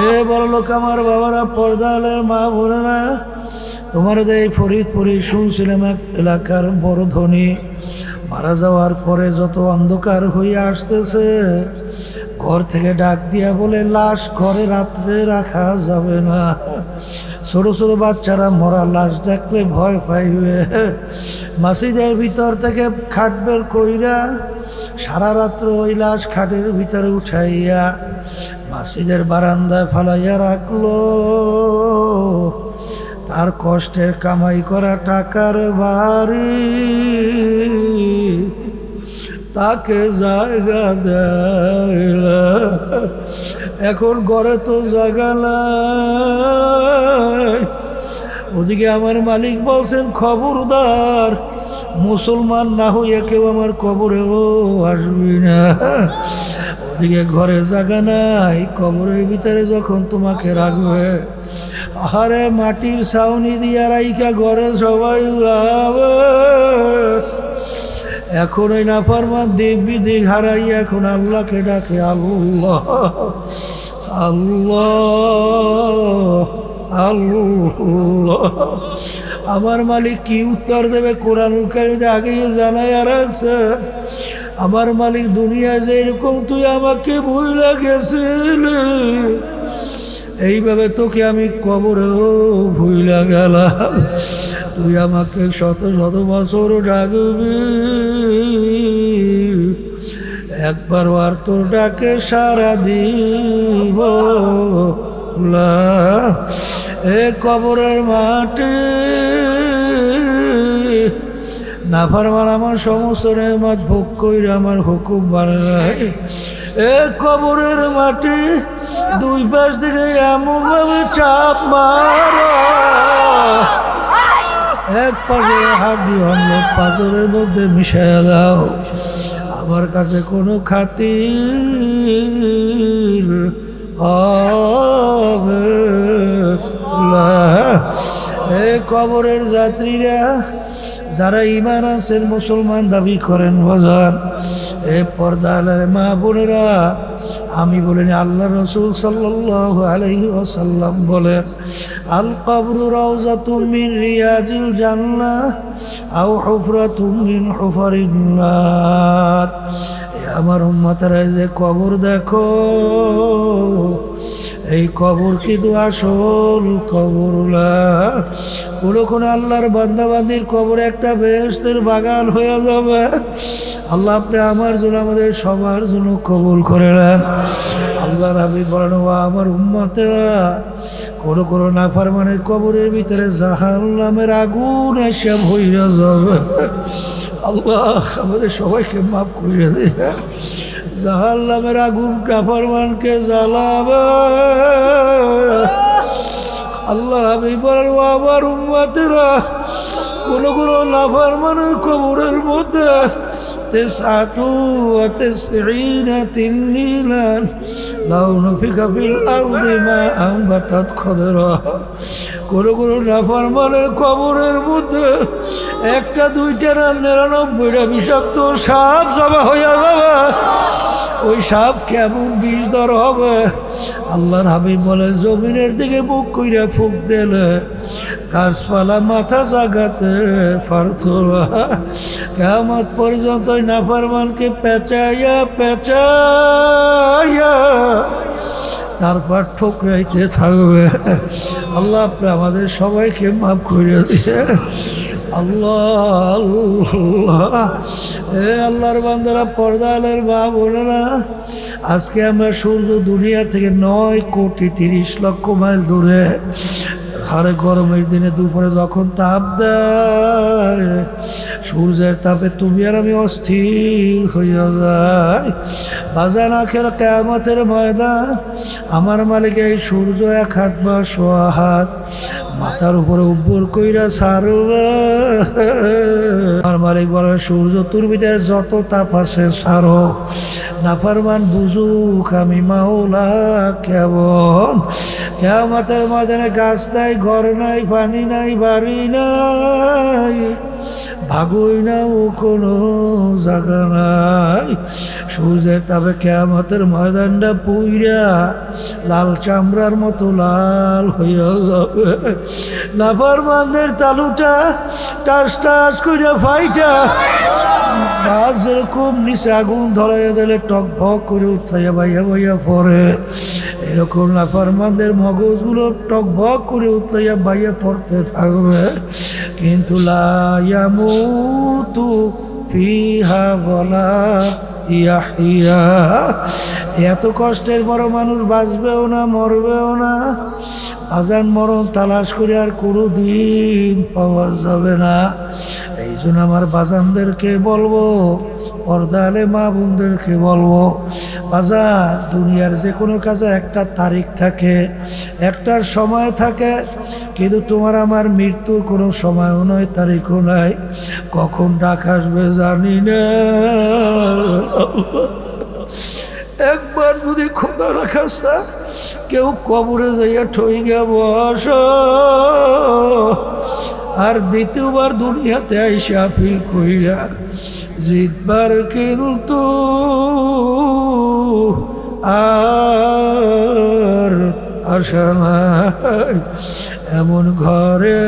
এ বড় লোক আমার বাবারা, পর্দালের মা বোনেরা, তোমার এই ফরিদপুরে শুনছিলাম এক এলাকার বড় ধনী মারা যাওয়ার পরে যত অন্ধকার হয়ে আসতেছে, ঘর থেকে ডাক দিয়া বলে লাশ ঘরে রাত্রে রাখা যাবে না। ছোট ছোট বাচ্চারা মরা লাশ দেখলে ভয় পাইবে। মসজিদের ভিতর থেকে খাট বের কইরা সারা রাত্র ওই লাশ খাটের ভিতরে উঠাইয়া মসজিদের বারান্দায় ফালাইয়া রাখলো। তার কষ্টের কামাই করা টাকার বাড়ি তাকে জায়গা দেয় না। এখন ঘরে তো জায়গা নাই। ওদিকে আমার মালিক বলছেন খবরদার, মুসলমান না হইয়া কেউ আমার কবরেও আসবি না। ওদিকে ঘরে জায়গা নাই, কবরের ভিতরে যখন তোমাকে রাখবে, আহারে মাটির ছাউনি দিয়া রাইকা ঘরে সবাই যাবে। এখন ওই নাফরমান দিক বিদিক হারাই এখন আল্লাহকে ডাকে, আল্লাহ আল্লাহ আল্লাহ। আমার মালিক কি উত্তর দেবে কোরআনুল কারীমে আগেই জানাইয়া রাখছে। আমার মালিক দুনিয়ায় যে এরকম তুই আমাকে ভুলে গেছিলি, এইভাবে তোকে আমি কবরেও ভুলে গেলাম। তুই আমাকে শত শত বছর ডাকবি, একবার আর তোর ডাকে সারা দিব না। এ কবরের মাটি নাফরমান আমার সমস্ত নেয়ামত ভোগ কইরা আমার হুকুম মানে নাই। এ কবরের মাটি দুই পাশ থেকে এমন ভাবে চাপ মারা, এক পাঁচরে হাড্ডি অন্য পাঁচরের মধ্যে মিশাইয়া দাও। আমার কাছে কোনো খাতির হবে না। এ কবরের যাত্রীরা যারা ঈমান আছেন, মুসলমান দাবি করেন বাজার, এ পর্দার মা বোনেরা, আমি বলিনি, আল্লাহ রাসূল সাল্লাল্লাহু আলাইহি ওয়াসাল্লাম বলেন, আল কবরু রাউযাতুম মিন রিয়াজিল জান্নাহ আও হুফরাতুম মিন হুফারিন নার। আমার উম্মতেরা, যে কবর দেখো, এই কবর কিন্তু আসল কবর না। কোনো আল্লাহর বান্দাবান্দির কবর একটা বেহেশতের বাগান হয়ে যাবে। আল্লাহ আপনি আমার জন্য, আমাদের সবার জন্য কবুল করে নেন। আল্লাহ রাবি বলেন, ও আমার উম্মতেরা, কোনো নাফরমানের কবরের ভিতরে জাহান্নামের আগুন এসে ভইরা যাবে। আল্লাহ আমাদের সবাইকে মাফ করে দিন। জাহান্নামের আগুন নাফরমানকে জ্বালাবে। আল্লাহ হাবিব বলেন, ও আমার উম্মতেরা, কোনো নাফরমানের কবরের মধ্যে 99 তিনলিলান লাউ নুফিকা ফিল আরদি মা আনবাতাত খদরা। কোনো নাফরমানের কবরের মধ্যে একটা দুইটা না 99টা বিষাক্ত সাপ জমা হইয়া যাবে। ওই সাপ কেমন বিষধর হবে। আল্লাহর হাবিব বলে, জমিনের দিকে মুখ কইরা ফুঁক দিলে গাছপালা মাথা জাগাতে পারত না। কিয়ামত পর্যন্ত ওই নাফরমানকে পেঁচাইয়া তারপর ঠোকরাইতে থাকবে। আল্লাহ আপনি আমাদের সবাইকে মাফ করে দিয়ে। আল্লাহ আল্লাহ। এ আল্লাহর বান্দারা, পর্দালের মা বোনেরা, আজকে আমরা সূর্য দুনিয়ার থেকে 9,30,00,000 মাইল দূরে। হারে গরমের দিনে দুপুরে যখন তাপ দেয়, সূর্যের তাপে তুমি আর আমি অস্থির হইয়া যাই। বাজান আখের কিয়ামতের ময়দান, আমার মালিক এই সূর্য 1 হাত বা 1.25 হাত মাথার উপরে উব্বর কইরা ছাড়বে। আমার মালিক বলে, সূর্য তোর ভিতরে যত তাপ আছে ছাড়ো। নাফরমান বুঝুক আমি মাওলা কেমন। কিয়ামতের ময়দানে গাছ নাই, ঘর নাই, পানি নাই, বাড়ি নাই, ভাগই না ও কোনো জায়গা নাই। সূর্যের তাপে কিয়ামতের ময়দানটা পুইরা লাল চামড়ার মতো লাল হইয়া যাবে। নাফরমানদের তালুটা টাস টাস কইরা ফাইটা বাঘ যেরকম নিচে আগুন ধরাইয়া দিলে টক ভক করে উঠলাইয়া বাইয়া বাইয়া পড়ে, এরকম নাফরমানদের মগজগুলো টক ভক করে উঠলাইয়া বাইয়া পড়তে থাকবে। কিন্তু লা ইয়ামুতু ফিহা ওয়ালা ইয়াহইয়া, এত কষ্টের বড় মানুষ বাঁচবেও না মরবেও না। আজান মরণ তালাশ করে আর কোনো দিন পাওয়া যাবে না। এই জন্য আমার বাজানদেরকে বলবো, পর্দালে মা বোনদেরকে বলবো, বাজান দুনিয়ার যে কোনো কাজে একটা তারিখ থাকে, একটার সময় থাকে, কিন্তু তোমার আমার মৃত্যুর কোনো সময়ও নয়, তারিখও নাই। কখন ডাক আসবে জানি না। একবার যদি খোদা রাখাস্তা কেউ কবরে যাইয়া ঠই গে বস, আর দ্বিতীয়বার দুনিয়াতে আইসে আপিল কইরা জিতবার কিন্তু আর আশা নাই। এমন ঘরে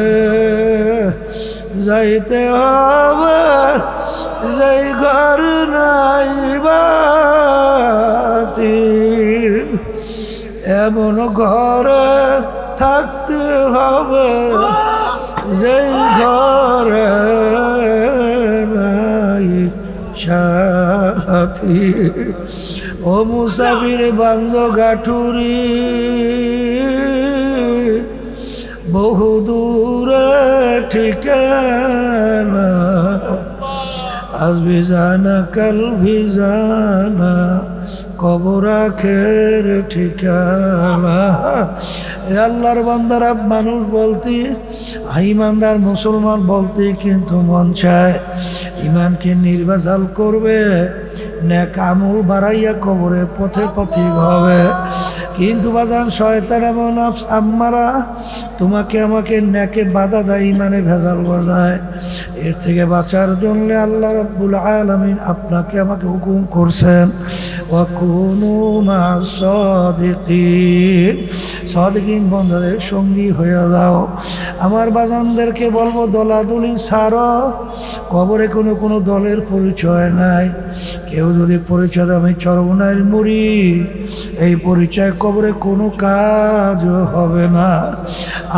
যাইতে হবে যেই ঘর নাই বাতি, এমন ঘরে থাকতে হবে যেই ঘরে নাই সাথী। ও মুসাফির বাঙ্গ গাঠুরি, বহু দূরে ঠিকানা, আজ ভি জানা কাল ভি জানা, কবর আখের ঠিকানা। এ আল্লাহর বান্দারা, মানুষ বলতে ইমানদার মুসলমান বলতে কিন্তু মন চায় ইমানকে নির্বাচাল করবে, নেক আমল বাড়াইয়া কবরের পথে পথিক হবে। কিন্তু বাজান শয়তান এমন নফস আম্মারা তোমাকে আমাকে নেকে বাধা দেয়, ইমানে ভেজাল বাজায়। এর থেকে বাঁচার জন্য আল্লাহ রাব্বুল আলামিন আপনাকে আমাকে হুকুম করছেন, ওয়াকুনু মা'আস সাদিকিন, সাদিকিন বন্ধুদের সঙ্গী হয়ে যাও। আমার বাজানদেরকে বলবো, দলাদলি ছাড়ো। কবরে কোনো দলের পরিচয় নাই। কেউ যদি পরিচয় দেয় আমি চরমনাইয়ের মুড়ি, এই পরিচয় কবরে কোনো কাজ হবে না।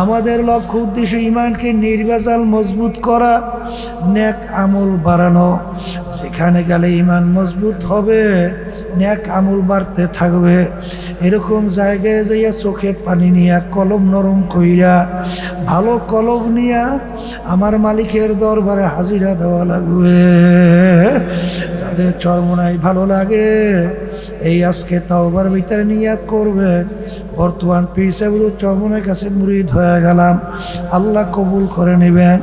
আমাদের লক্ষ্য উদ্দেশ্য ইমানকে নির্বাচাল মজবুত করা, নেক আমল বাড়ানো। সেখানে গেলে ইমান মজবুত হবে, নেক আমল বাড়তে থাকবে। এরকম জায়গায় যাইয়া চোখে পানি নিয়া, কলম নরম কইরা, ভালো কলম নিয়া আমার মালিকের দরবারে হাজিরা দেওয়া লাগবে। যাদের চরমনাই ভালো লাগে এই আজকে তাওবার ভিতরে নিয়াত করবেন, বর্তমান পীর সাহেব চরমনার কাছে মুরিদ হয়ে গেলাম, আল্লাহ কবুল করে নেবেন।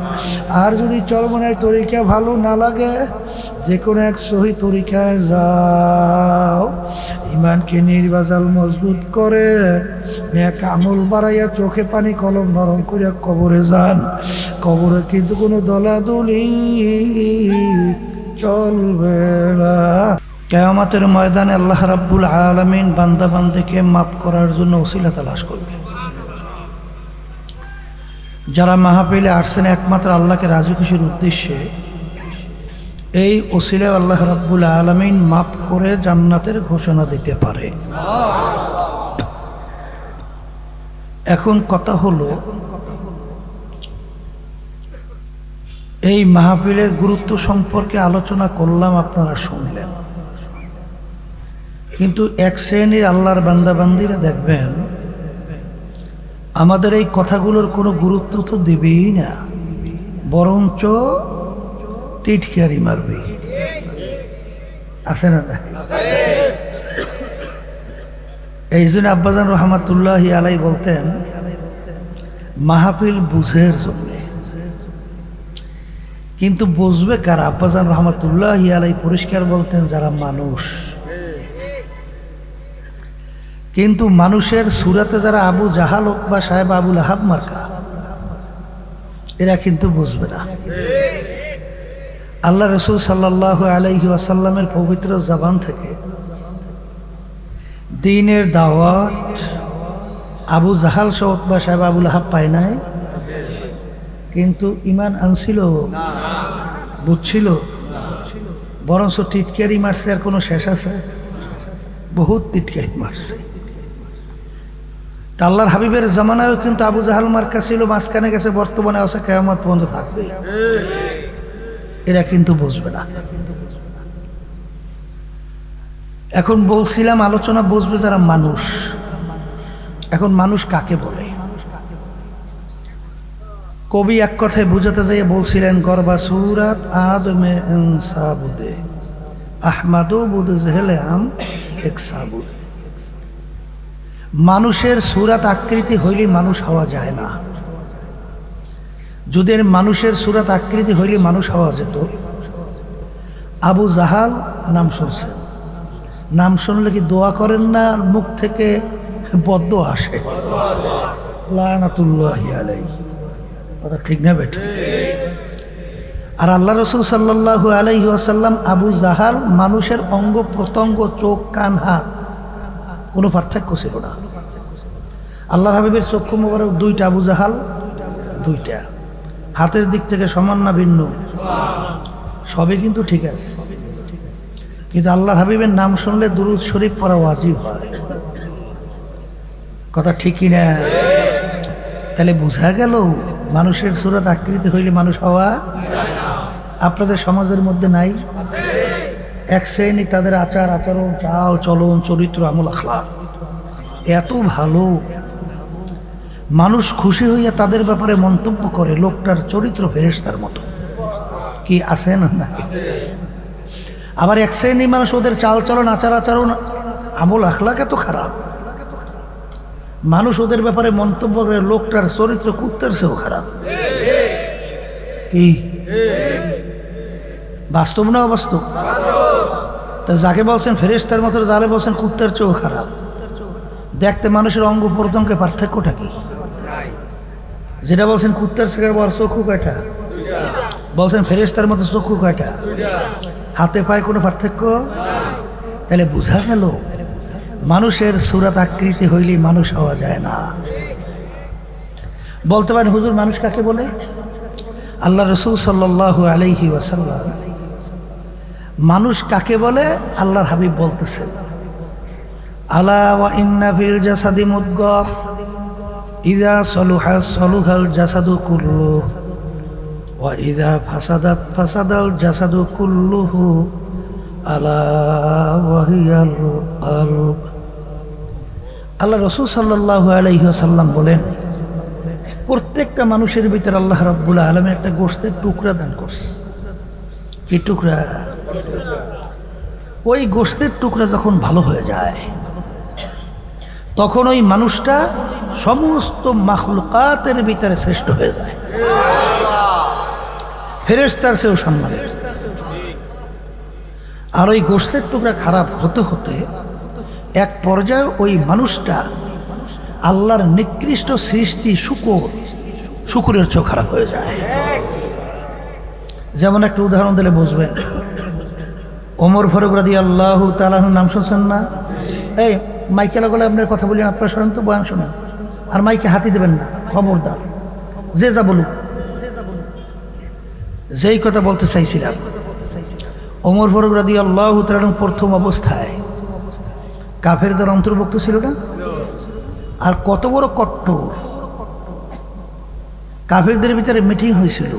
আর যদি চরমনার তরিকা ভালো না লাগে, যে কোনো এক সহি তরিকায় যাও, ইমানকে নির্বাচাল মজবুত করে নেক আমল বাড়াইয়া চোখে পানি কলম নরম করিয়া কবরে যান। কবরে কিন্তু কোনো দলাদলি চলবে না। কিয়ামতের ময়দানে আল্লাহ রাব্বুল আলামিন বান্দা বান্দিকে মাফ করার জন্য ওসিলা তালাশ করবে। যারা মাহফিলে আসছেন একমাত্র আল্লাহকে রাজি খুশির উদ্দেশ্যে, এই ওসিলায় আল্লাহ রাব্বুল আলামিন মাফ করে জান্নাতের ঘোষণা দিতে পারে। এখন কথা হলো, এই মাহফিলের গুরুত্ব সম্পর্কে আলোচনা করলাম, আপনারা শুনলেন। কিন্তু এক শ্রেণীর আল্লাহর বান্দাবান্দিরা দেখবেন আমাদের এই কথাগুলোর কোনো গুরুত্ব তো দেবেই না, বরঞ্চ টিটকারি মারবে। আছে না? এই জন্য আব্বাজান রহমাতুল্লাহি আলাই বলতেন, মাহফিল বুঝের জন্যে। কিন্তু বুঝবে কারা? আব্বাজান রহমাতুল্লাহি আলাই পরিষ্কার বলতেন, যারা মানুষ। কিন্তু মানুষের সুরাতে যারা আবু জাহাল হোক বা সাহেব আবুল আহাব মার্কা, এরা কিন্তু বুঝবে না। আল্লাহ রসুল সাল্লাল্লাহু আলাইহি ওয়াসাল্লামের পবিত্র জবান থেকে দ্বীনের দাওয়াত আবু জাহাল সহ উতবা সাহেব আবু লাহাব পায় নাই, কিন্তু ঈমান আনছিল, বুঝছিল, বরঞ্চ টিটকারি মারছে। আর কোনো শেষ আছে? বহুত টিটকারি মারছে। তা আল্লাহর হাবিবের জামানায়ও কিন্তু আবু জাহাল মার্কা ছিল, মাঝখানে গেছে, বর্তমানে আছে, কিয়ামত পর্যন্ত থাকবে। এরা কিন্তু বুঝবে না। এখন বলছিলাম আলোচনা বুঝবে যারা মানুষ। এখন মানুষ কাকে বলে? কবি এক কথায় বুঝাতে যাইয়ে বলছিলেন, গরবা সুরাত আদমে ইনসাবুদে আহমাদু বুদ জেহেলে আম এক সাবুদে। মানুষের সুরাত আকৃতি হইলে মানুষ হওয়া যায় না। যদি মানুষের সুরাত আকৃতি হইলে মানুষ হওয়া যেত। আবু জাহাল নাম শুনছেন, নাম শুনলে কি দোয়া করেন না? মুখ থেকে বদ্ধ আসে, লানাতুল্লাহি আলাইহি। কথা ঠিক না বেঠিক? আর আল্লাহ রসুল সাল্লাল্লাহু আলাইহি ওয়াসাল্লাম আবু জাহাল মানুষের অঙ্গ প্রত্যঙ্গ, চোখ, কান, হাত, কোনো পার্থক্য ছিল না। আল্লাহর হাবিবের চক্ষু মোবারক দুইটা, আবু জাহাল দুইটা। হাতের দিক থেকে সমান না ভিন্ন? সবই কিন্তু ঠিক আছে, কিন্তু আল্লাহর হাবিবের নাম শুনলে দুরূদ শরীফ পড়া ওয়াজিব হয়। কথা ঠিকই না? তাহলে বোঝা গেল মানুষের সুরত আকৃতি হইলে মানুষ হওয়া। আপনাদের সমাজের মধ্যে নাই এক শ্রেণী, তাদের আচার আচরণ, চাল চলন, চরিত্র, আমল আখলাক এত ভালো, মানুষ খুশি হইয়া তাদের ব্যাপারে মন্তব্য করে লোকটার চরিত্র ফেরেশতার মতো। কি আছে না? আবার এক শ্রেণী মানুষ, ওদের চাল চলন, আচার আচরণ, আমল আখলাক এত খারাপ, মানুষ ওদের ব্যাপারে মন্তব্য করে লোকটার চরিত্র কুত্তার চেয়েও খারাপ। কি বাস্তব না অবাস্তব? তা যাকে বলছেন ফেরেশতার মতো, যারে বলছেন কুত্তার চেয়েও খারাপ। দেখতে মানুষের অঙ্গ প্রত্যঙ্গে পার্থক্যটা কি? যেটা বলছেন কুত্তার চেয়ে বড় চক্ষু কয়টা? বলছেন ফেরেশতার মতো চক্ষু কয়টা? হাতে পায়ে কোনো পার্থক্য? তাহলে বোঝা গেল মানুষের সুরাত আকৃতি হইলে মানুষ হওয়া যায় না। বলতে পারেন হুজুর মানুষ কাকে বলে? আল্লাহ রসুল সাল্লাল্লাহু আলাইহি ওয়াসাল্লাম মানুষ কাকে বলে আল্লাহর হাবিব বলতেছেন, আলা ওয়া ইন্না ফিল জাসাদি মুদগাহ ইযা সলুহা সলুহাল জাসাদু কুল্লু ওয়া ইযা ফাসাদাত ফাসাদাল জাসাদু কুল্লুহু আলা ওয়া হিয়াল কলব। আল্লাহ রসুল সাল্লাল্লাহু আলাইহি ওয়াসাল্লাম বলেন, প্রত্যেকটা মানুষের ভিতরে আল্লাহ রাব্বুল আলামিন একটা গোশতের টুকরা দান করছে। কি টুকরা? ওই গোশতের টুকরা যখন ভালো হয়ে যায় তখন ওই মানুষটা সমস্ত মাখলুকাতের ভিতরে শ্রেষ্ঠ হয়ে যায়, ফেরেশতার চেয়েও সম্মানের। আর ওই গোশতের টুকরা খারাপ হতে হতে এক পর্যায়ে ওই মানুষটা আল্লাহর নিকৃষ্ট সৃষ্টি শুকুরের চেয়েও খারাপ হয়ে যায়। যেমন একটা উদাহরণ দিলে বুঝবেন, ওমর ফারুক রাদিয়াল্লাহু তাআলা নাম শুনছেন না? এই মাইকে লাগালে আপনার কথা বলেন, আপনারা শোনেন তো, বয়ান শোনেন, আর মাইকে হাতি দেবেন না, খবরদার। যে যা বলুক, যেই কথা বলতে চাইছিলাম, ওমর ফারুক রাদিয়াল্লাহু তাআলা প্রথম অবস্থায় কাফেরদের অন্তর্ভুক্ত ছিল না? আর কত বড় কট্টর! কাফেরদের ভিতরে মিটিং হয়েছিল,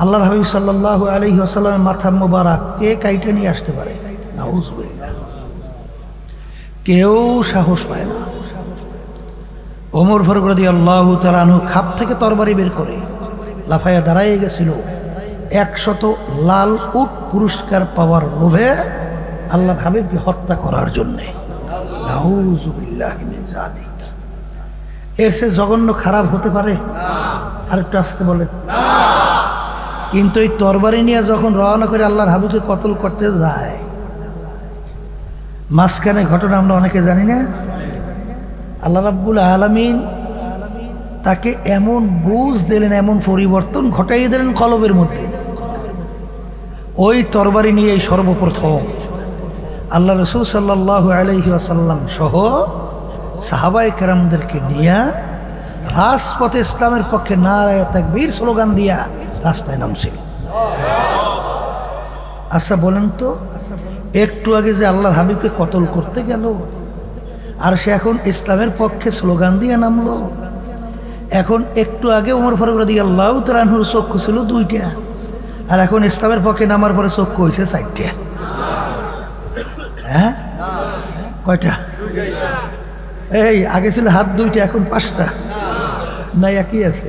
আল্লাহর হাবিব সাল্লাল্লাহু আলাইহি ওয়াসাল্লামের মাথা মোবারক কে কাইটে নিয়ে আসতে পারে? নাউযুবিল্লাহ। কেউ সাহস পায় না। ওমর ফারুক রাদিয়াল্লাহু তাআলা আনহু খাপ থেকে তরবারি বের করে লাফাইয়া দাঁড়াইয়ে গেছিল 100 লাল উট পুরস্কার পাওয়ার লোভে আল্লাহর হাবিবকে হত্যা করার জন্যে। নাউযুবিল্লাহি মিন যালিক। এর সে জঘন্য খারাপ হতে পারে? আর একটু আসতে বলেন। কিন্তু এই তরবারি নিয়ে যখন রওনা করে আল্লাহর হাবিবকে কতল করতে যায়, মাঝখানে ঘটনা আমরা অনেকে জানি না। আল্লাহ রাব্বুল আলামিন তাকে এমন বুঝ দিলেন, এমন পরিবর্তন ঘটাইয়ে দিলেন কলবের মধ্যে, ওই তরবারি নিয়ে সর্বপ্রথম আল্লাহ রসুল সাল্লাল্লাহু আলাইহি ওয়াসাল্লাম সহ সাহাবায়ে কেরামদেরকে নিয়ে রাজপথে ইসলামের পক্ষে নারায়ে তাকবীর স্লোগান দিয়া রাস্তায় নামছিল। আচ্ছা বলেন তো, একটু আগে যে আল্লাহর হাবিবকে কতল করতে গেল, আর সে এখন ইসলামের পক্ষে স্লোগান দিয়ে নামলো। এখন একটু আগে ওমর ফারুক রাদিয়াল্লাহু তাআলা আনহুর চক্ষু ছিল 2টা, আর এখন ইসলামের পক্ষে নামার পরে চক্ষু হয়েছে 4টা। হ্যাঁ, কয়টা? এই আগে ছিল হাত 2টা, এখন 5টা। না একই আছে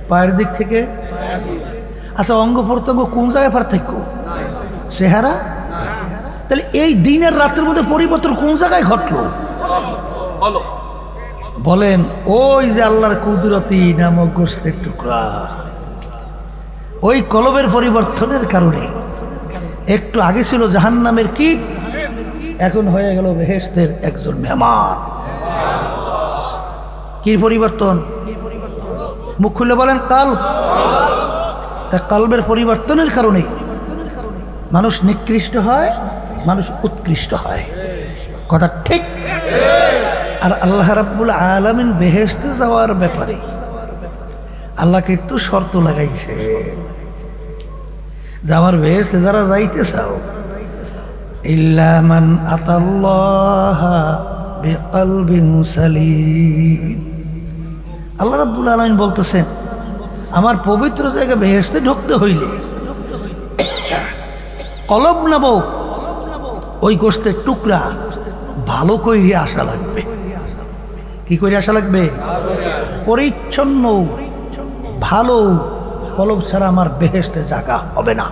পায়ের দিক থেকে? আচ্ছা, অঙ্গ প্রত্যঙ্গ কোন জায়গায় পার্থক্য? চেহারা? তাহলে এই দিনের রাতের মধ্যে পরিবর্তন কোন জায়গায় ঘটলো বলেন? ওই যে আল্লাহর কুদরতি নামক গোশতের টুকরা, ওই কলবের পরিবর্তনের কারণে একটু আগে ছিল জাহান্নামের কীট, এখন হয়ে গেল বেহেশতের একজন মেহমান। কি পরিবর্তন? মুখ খুলে বলেন কাল। তা কলবের পরিবর্তনের কারণে মানুষ নিকৃষ্ট হয়, মানুষ উৎকৃষ্ট হয়। কথা ঠিক? আর আল্লাহ রাব্বুল আলামিন বেহেশতে যাওয়ার ব্যাপারে আল্লাহকে একটু শর্ত লাগাইছে যে আমার বেহেশতে যারা যাইতে চাও, ইল্লা মান আতাল্লাহা বিকলবিন সালিম। আল্লাহ রাব্বুল আলামিন বলতেছেন, আমার পবিত্র জায়গায় বেহেশতে ঢুকতে হইলে কলব নামক ওই গোশতের টুকরা ভালো করে আসা লাগবে। কি করে আসা লাগবে? পরিচ্ছন্ন ভালো কলব ছাড়া আমার বেহেশতে জায়গা হবে না।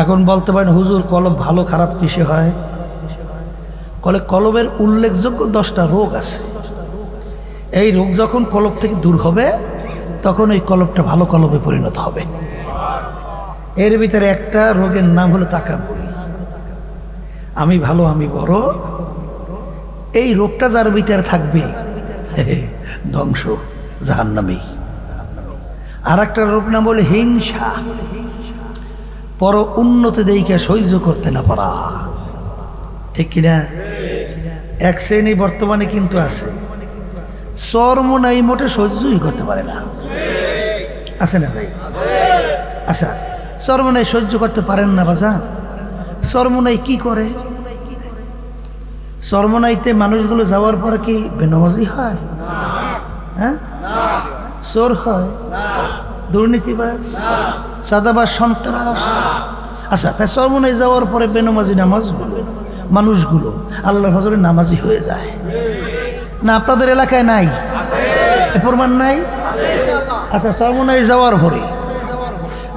এখন বলতে পারেন, হুজুর কলব ভালো খারাপ কিসে হয়? কলবের উল্লেখযোগ্য 10টা রোগ আছে। এই রোগ যখন কলব থেকে দূর হবে, তখন ওই কলবটা ভালো কলবে পরিণত হবে। এর ভিতরে একটা রোগের নাম হলো তাকাব্বুর, আমি ভালো আমি বড়। এই রোগটা যার ভিতরে থাকবে ধ্বংস, জাহান্নামী। আর একটা রোগ নাম বলে হিংসা, পর উন্নতি দেইকে সহ্য করতে না পারা। ঠিক কিনা? এক শ্রেণী বর্তমানে কিন্তু আছে, চর্ম নাই মোটে সহ্যই করতে পারে না। আছে না ভাই? আচ্ছা, চর্ম নাই সহ্য করতে পারেন না বাজান? চর্ম নাই কি করে? চর্মনাইতে মানুষগুলো যাওয়ার পরে কি বেনামাজি হয়? হ্যাঁ, চোর হয়, দুর্নীতিবাজ, সাদাবাজ, সন্ত্রাস। আচ্ছা, তাই চর্মনাই যাওয়ার পরে বেনামাজি মানুষগুলো আল্লাহর ফজরে নামাজি হয়ে যায় না? আপনাদের এলাকায় নাই? প্রমাণ নাই? আচ্ছা, চর্মনাই যাওয়ার পরে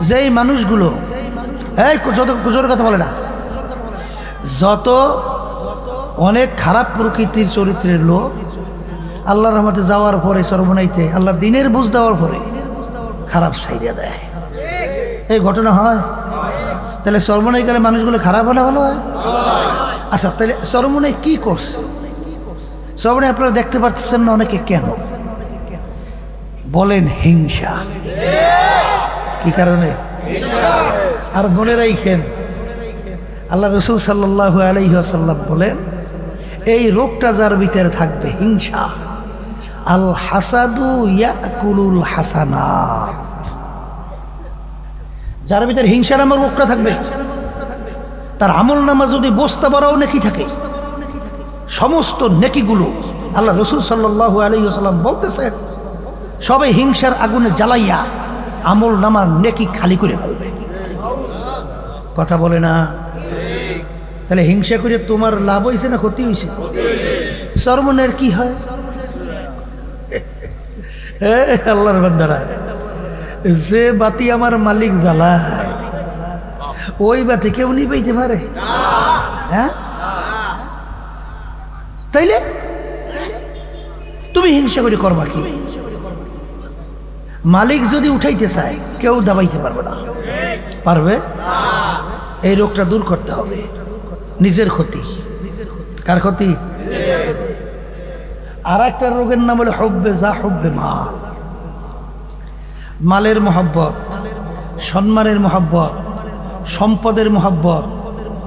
যেই মানুষগুলো, এই জোর কথা বলে না, যত অনেক খারাপ প্রকৃতির চরিত্রের লোক আল্লাহর রহমতে যাওয়ার পরে চরমনাইতে আল্লাহ দিনের বুঝ দেওয়ার পরে খারাপ সাইরিয়া দেয়। এই ঘটনা হয়। তাহলে চরমনাই গেলে মানুষগুলো খারাপ হলে ভালো হয়? আচ্ছা, তাহলে চরমনাই কি করছে? চরমনাই আপনারা দেখতে পাচ্ছেন না অনেকে, কেন বলেন? হিংসা। কি কারণে? আর মনে রাখেন, আল্লাহ রসুল সাল্লাল্লাহু আলাইহি ওয়াসাল্লাম বলেন, এই রোগটা যার ভিতরে থাকবে, হিংসা, আল হাসাদু ইয়াকুলুল হাসানাত, যার ভিতরে হিংসা নামের রোগটা থাকবে, তার আমল নামা যদি বস্তা বড়াও নেকি থাকে, সমস্ত নেকিগুলো আল্লাহ রসুল সাল্লাল্লাহু আলাইহি ওয়াসাল্লাম বলতেছেন সবে হিংসার আগুনে জ্বালাইয়া আমল নামার নেকি খালি করে ফেলবে। কথা বলে না? তাহলে হিংসা করে তোমার লাভ হয়েছে না ক্ষতি হয়েছে? চর্মনের কি হয়? আল্লাহর বান্দারা, যে বাতি আমার মালিক জ্বালায় ওই বাতি কেউ নিবাইতে পারে? হ্যাঁ, তাইলে তুমি হিংসা করে করবা কি? মালিক যদি উঠাইতে চায় কেউ দাবাইতে পারবে না। পারবে? এই রোগটা দূর করতে হবে। নিজের ক্ষতি। কার ক্ষতি? আর একটা রোগের নাম হলো হুব্বে মাল, মালের মহব্বত, সম্মানের মহব্বত, সম্পদের মোহাব্বত,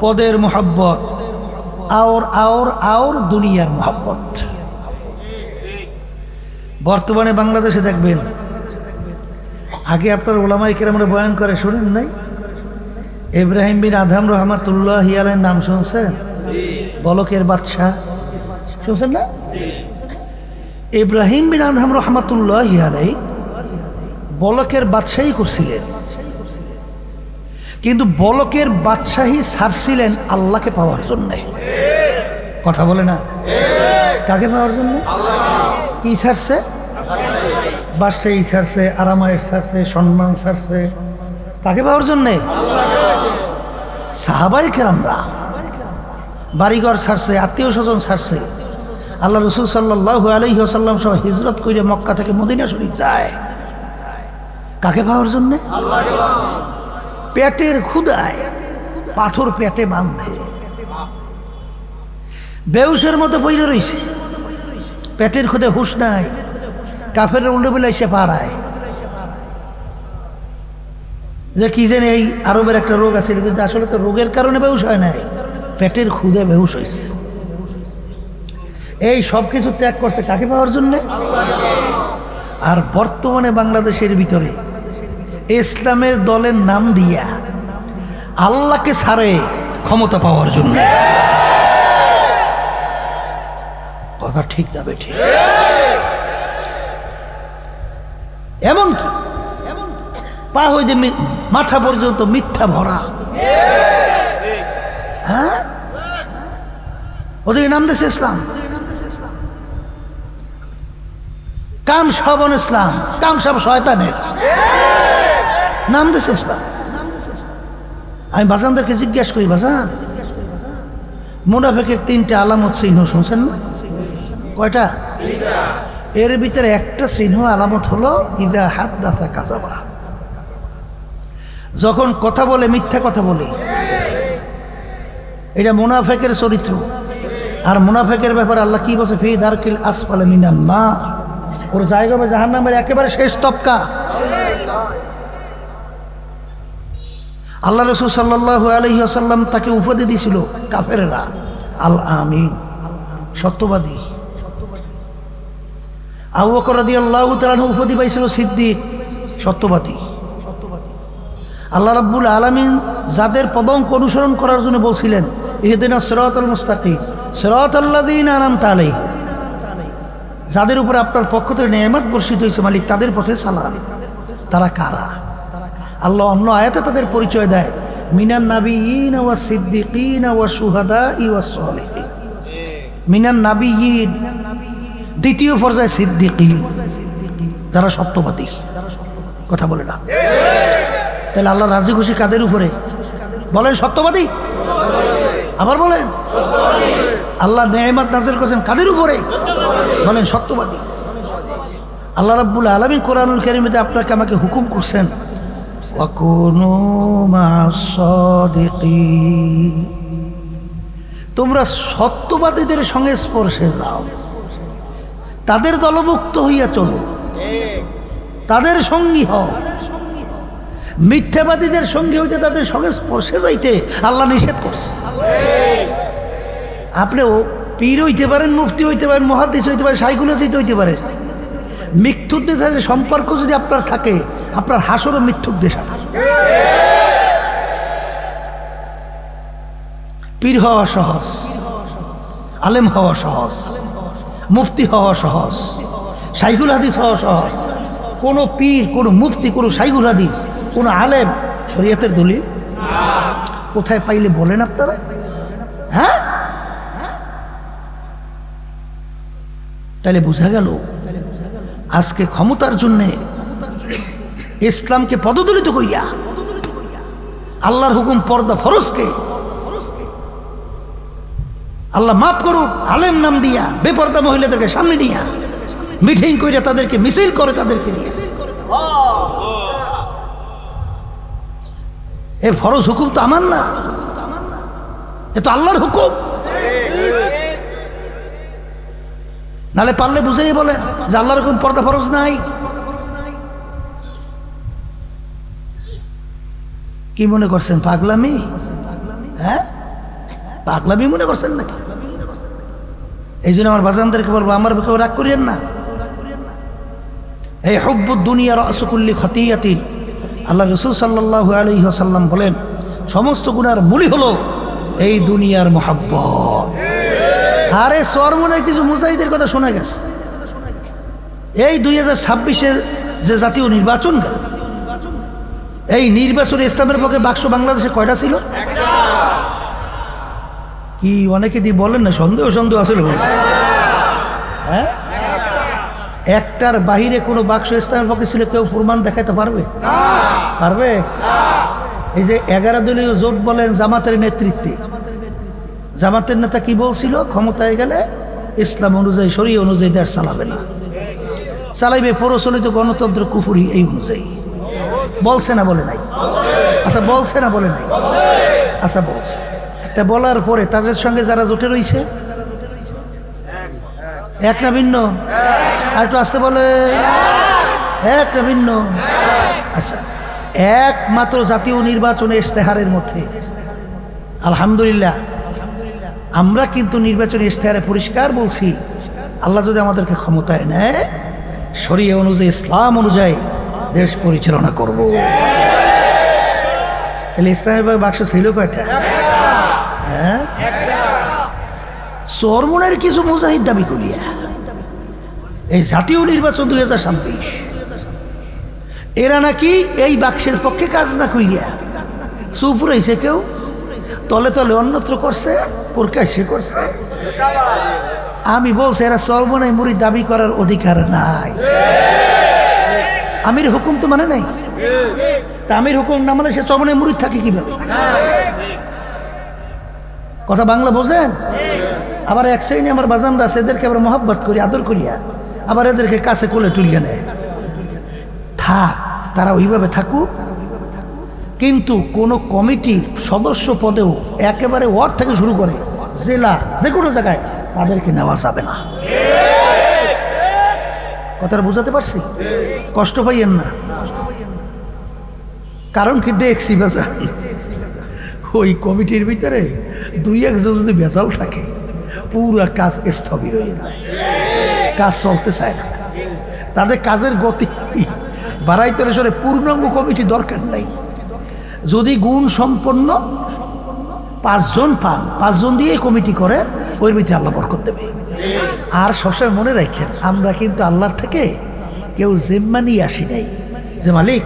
পদের মোহাব্বত, আওর দুনিয়ার মোহাব্বত। বর্তমানে বাংলাদেশে দেখবেন, আগে আপনার ওলামায়ে কেরামরা বয়ান করে শুনেন নাই? ইব্রাহিম বিন আদহাম রহমাতুল্লাহি আলাইহির নাম শুনছেন? বলকের বাদশা শুনছেন না? ইব্রাহিম বিন আদহাম রহমাতুল্লাহি আলাইহি বলকের বাদশাহী করছিলেন, কিন্তু বলকের বাদশাহী ছাড়ছিলেন আল্লাহকে পাওয়ার জন্য। কথা বলে না? কাকে পাওয়ার জন্য? কি ছাড়ছে? বাদশাহী ছাড়ছে, আরামায়েশ ছাড়ছে, সম্মান ছাড়ছে, কাকে পাওয়ার জন্যে? সাহাবায়ে কেরামরা বাড়িঘর ছাড়ছে, আত্মীয় স্বজন ছাড়ছে, আল্লাহ রাসূল সাল্লাল্লাহু আলাইহি ওয়াসাল্লাম সহ হিজরত করে মক্কা থেকে মদিনা শরীফ যায়, কাকে পাওয়ার জন্যে? পেটের ক্ষুধায় পাথর পেটে বাঁধে, বেহুশের মতো পইড়ে রইছে, পেটের ক্ষুধে হুঁশ নাই, কাফের উল্টো বেলা এসে পাড়ায় যে কি জানি এই আরবের একটা রোগ আছে, কিন্তু আসলে তো রোগের কারণে বেহুশ হয় নাই, পেটের ক্ষুধে বেহুশ হয়েছে। এই সব কিছু ত্যাগ করছে কাকে পাওয়ার জন্যে? আর বর্তমানে বাংলাদেশের ভিতরে ইসলামের দলের নাম দিয়া আল্লাহকে ছাড়ে ক্ষমতা পাওয়ার জন্য। কথা ঠিক না বেঠিক? এমনকি পা হয়ে যে মাথা পর্যন্ত মিথ্যা ভরা, হ্যাঁ, ওদের নাম দিয়েছে ইসলাম। কাম সব ইসলাম, কাম সব শয়তানের, নাম দিয়েছে ইসলাম। আমি বাজানদেরকে জিজ্ঞাসা করি, বাজান মুনাফিকের 3টা আলামত চিহ্ন শুনছেন না? কয়টা? এর ভিতরে একটা চিহ্ন আলামত হলো ইযা হাদ্দাসা কাযাবা, যখন কথা বলে মিথ্যা কথা বলে। এটা মুনাফিকের চরিত্র। আর মুনাফিকের ব্যাপারে আল্লাহ কি বলছে? ফি দারকিল আসফালি মিনান নার, ওর জায়গা হবে জাহান্নামের একেবারে শেষ তবকা। আল্লাহ রাসূল সাল্লাল্লাহু আলাইহি ওয়াসাল্লাম তাকে উপাধি দিয়েছিল কাফেররা আল আমিন, সত্যবাদী। আবু বকর রাদিয়াল্লাহু তাআলা উপাধি পাইছিল সিদ্দিক, সত্যবাদী। আল্লাহ রাব্বুল আলামিন যাদের পদাঙ্ক অনুসরণ করার জন্য বলছিলেন, ইহদিনাস সিরাতাল মুস্তাকিম সিরাতাল্লাযীনা আনআমতা আলাইহিম, যাদের উপরে আপনার পক্ষ থেকে নেয়ামত বর্ষিত হয়েছে মালিক, তাদের পথে সালাম। তারা কারা? আল্লাহ অন্য আয়াতে তাদের পরিচয় দেয়, মিনান নাবিয়িনা ওয়াস সিদ্দিকিনা ওয়াশ শুহাদাই ওয়াস সালিহিন। মিনান নাবিয়িন, দ্বিতীয় পর্যায়ে সিদ্দিকিন, যারা সত্যবাদী। কথা বলে না? তাহলে আল্লাহ রাজি খুশি কাদের উপরে? বলেন সত্যবাদী। আবার বলেন আল্লাহ নেয়ামত নাযিল করেছেন কাদের উপরে? বলেন সত্যবাদী। আল্লাহ রাব্বুল আলামিন কোরআনুল কারীমে আপনাকে আমাকে হুকুম করছেন, ওয়াকুনু মা'আস সাদিকিন, তোমরা সত্যবাদীদের সংস্পর্শে যাও, তাদের দলভুক্ত হইয়া চলো, তাদের সঙ্গী হও। মিথ্যাবাদীদের সঙ্গী হইতে, তাদের সংস্পর্শে যাইতে আল্লাহ নিষেধ করছে। আপনিও পীর হইতে পারেন, মুফতি হইতে পারেন, মুহাদ্দিস হইতে পারেন, শাইখুল হাদিস হইতে পারেন, মিথ্যুকদের সাথে সম্পর্ক যদি আপনার থাকে, আপনার হাসরও মিথ্যুকদের সাথে। পীর হওয়া সহজ, আলেম হওয়া সহজ, মুফতি হওয়া সহজ, শাইখুল হাদিস হওয়া সহজ। কোনো পীর, কোনো মুফতি, কোনো শাইখুল হাদিস, কোনো আলেম শরীয়তের দলিল কোথায় পাইলে বলেন আপনারা? হ্যাঁ, তাহলে বোঝা গেল আজকে ক্ষমতার জন্যে ইসলামকে পদদলিত কইয়া আল্লাহর হুকুম পর্দা ফরজকে আল্লাহ মাফ করুক আলেম নাম দিয়া বেপর্দা মহিলাদেরকে সামনে নিয়া মিটিং কইরা তাদেরকে মিছিল করে, তাদেরকে নিয়ে এ ফরজ হুকুম তো আমার না, এ তো আল্লাহর হুকুম। নালে পারলে বুঝেই বলেন যে আল্লাহর হুকুম পর্দা ফরজ নাই। কি মনে করছেন পাগলামি? হ্যাঁ, পাগলামি মনে করছেন নাকি? এই জন্য আমার বাজানদেরকে বলবো, আমার কেউ রাগ করিয়েন না। এই হুব্বুদ দুনিয়া রাসু কুল্লি খতিয়াতিন, আল্লাহ রাসূল সাল্লাল্লাহু আলাইহি ওয়াসাল্লাম বলেন সমস্ত গুনার মূলই হলো এই দুনিয়ার মহব্বত। আরে চরমনের কিছু মুজাহিদের কথা শোনা গেছে। এই 2026-এর যে জাতীয় নির্বাচন গেল, এই নির্বাচনে ইসলামের পক্ষে বাক্স বাংলাদেশে কয়টা ছিল? কি অনেকে দিয়ে বলেন না, সন্দেহ আসলে হ্যাঁ, একটার বাহিরে কোনো বাক্স ইসলামের পক্ষে ছিল কেউ প্রমাণ দেখাতে পারবে? পারবে? এই যে 11 দলীয় জোট বলেন জামাতের নেতৃত্বে, জামাতের নেতা কি বলছিল? ক্ষমতায় গেলে ইসলাম অনুযায়ী, শরীয়ত অনুযায়ী দেশ চালাবে না, চালাইবে প্রচলিত গণতন্ত্র কুফরি এই অনুযায়ী। বলছে না বলে নাই? আচ্ছা বলছে না বলে নাই? আচ্ছা বলছে। তা বলার পরে তাদের সঙ্গে যারা জোটে রয়েছে এক না ভিন্ন? আর একটু আসতে বলে, এক না ভিন্ন? আচ্ছা, একমাত্র জাতীয় নির্বাচনে ইশতেহারের মধ্যে আলহামদুলিল্লাহ আমরা কিন্তু নির্বাচনী ইশতেহারে পরিষ্কার বলছি, আল্লাহ যদি আমাদেরকে ক্ষমতায় নেয় শরীয়ত অনুযায়ী, ইসলাম অনুযায়ী দেশ পরিচালনা করব। তাহলে ইসলামের বাক্স ছিল কয়টা? হ্যাঁ, চরমনের কিছু মুজাহিদ দাবি করিয়া এই জাতীয় নির্বাচন 2026 এরা নাকি এই বাক্সের পক্ষে কাজ না করিয়া চুপ রয়েছে। কেউ তলে তলে অন্যত্র করছে, প্রকাশ্যে করছে। আমি বলছি এরা চরমনাই মুরিদ দাবি করার অধিকার নাই। আমির হুকুম তো মানে নাই, তা আমির হুকুম না মানে সে চরমনাই মুরিদ থাকে কিভাবে? কথা বাংলা বোঝেন? আবার এক শ্রেণী আমার বাজানরা আছে, এদেরকে আবার মহব্বত করি, আদর করিয়া আবার এদেরকে কাছে কোলে তুলিয়ে নেয়। থাক, তারা ওইভাবে থাকুক, কিন্তু কোন কমিটির সদস্য পদেও একেবারে ওয়ার্ড থেকে শুরু করে জেলা যে কোনো জায়গায় তাদেরকে নেওয়া যাবে না। কথাটা বুঝাতে পারছি? কষ্ট পাইয়েন না। কারণ কি দেখছি বাজার, ওই কমিটির ভিতরে 2-1 জন যদি বেজাল থাকে পুরা কাজ স্থবির হয়ে যায়, কাজ চলতে চায় না। তাদের কাজের গতি বাড়াইতে হলে পূর্ণাঙ্গ কমিটি দরকার নাই। যদি গুণ সম্পন্ন 5 জন পান, 5 জন দিয়ে কমিটি করে, ওই ভিতরে আল্লাহ বরকত দেবে। আর সবসময় মনে রাখেন, আমরা কিন্তু আল্লাহর থেকে কেউ জিম্মা নিয়ে আসি নাই যে মালিক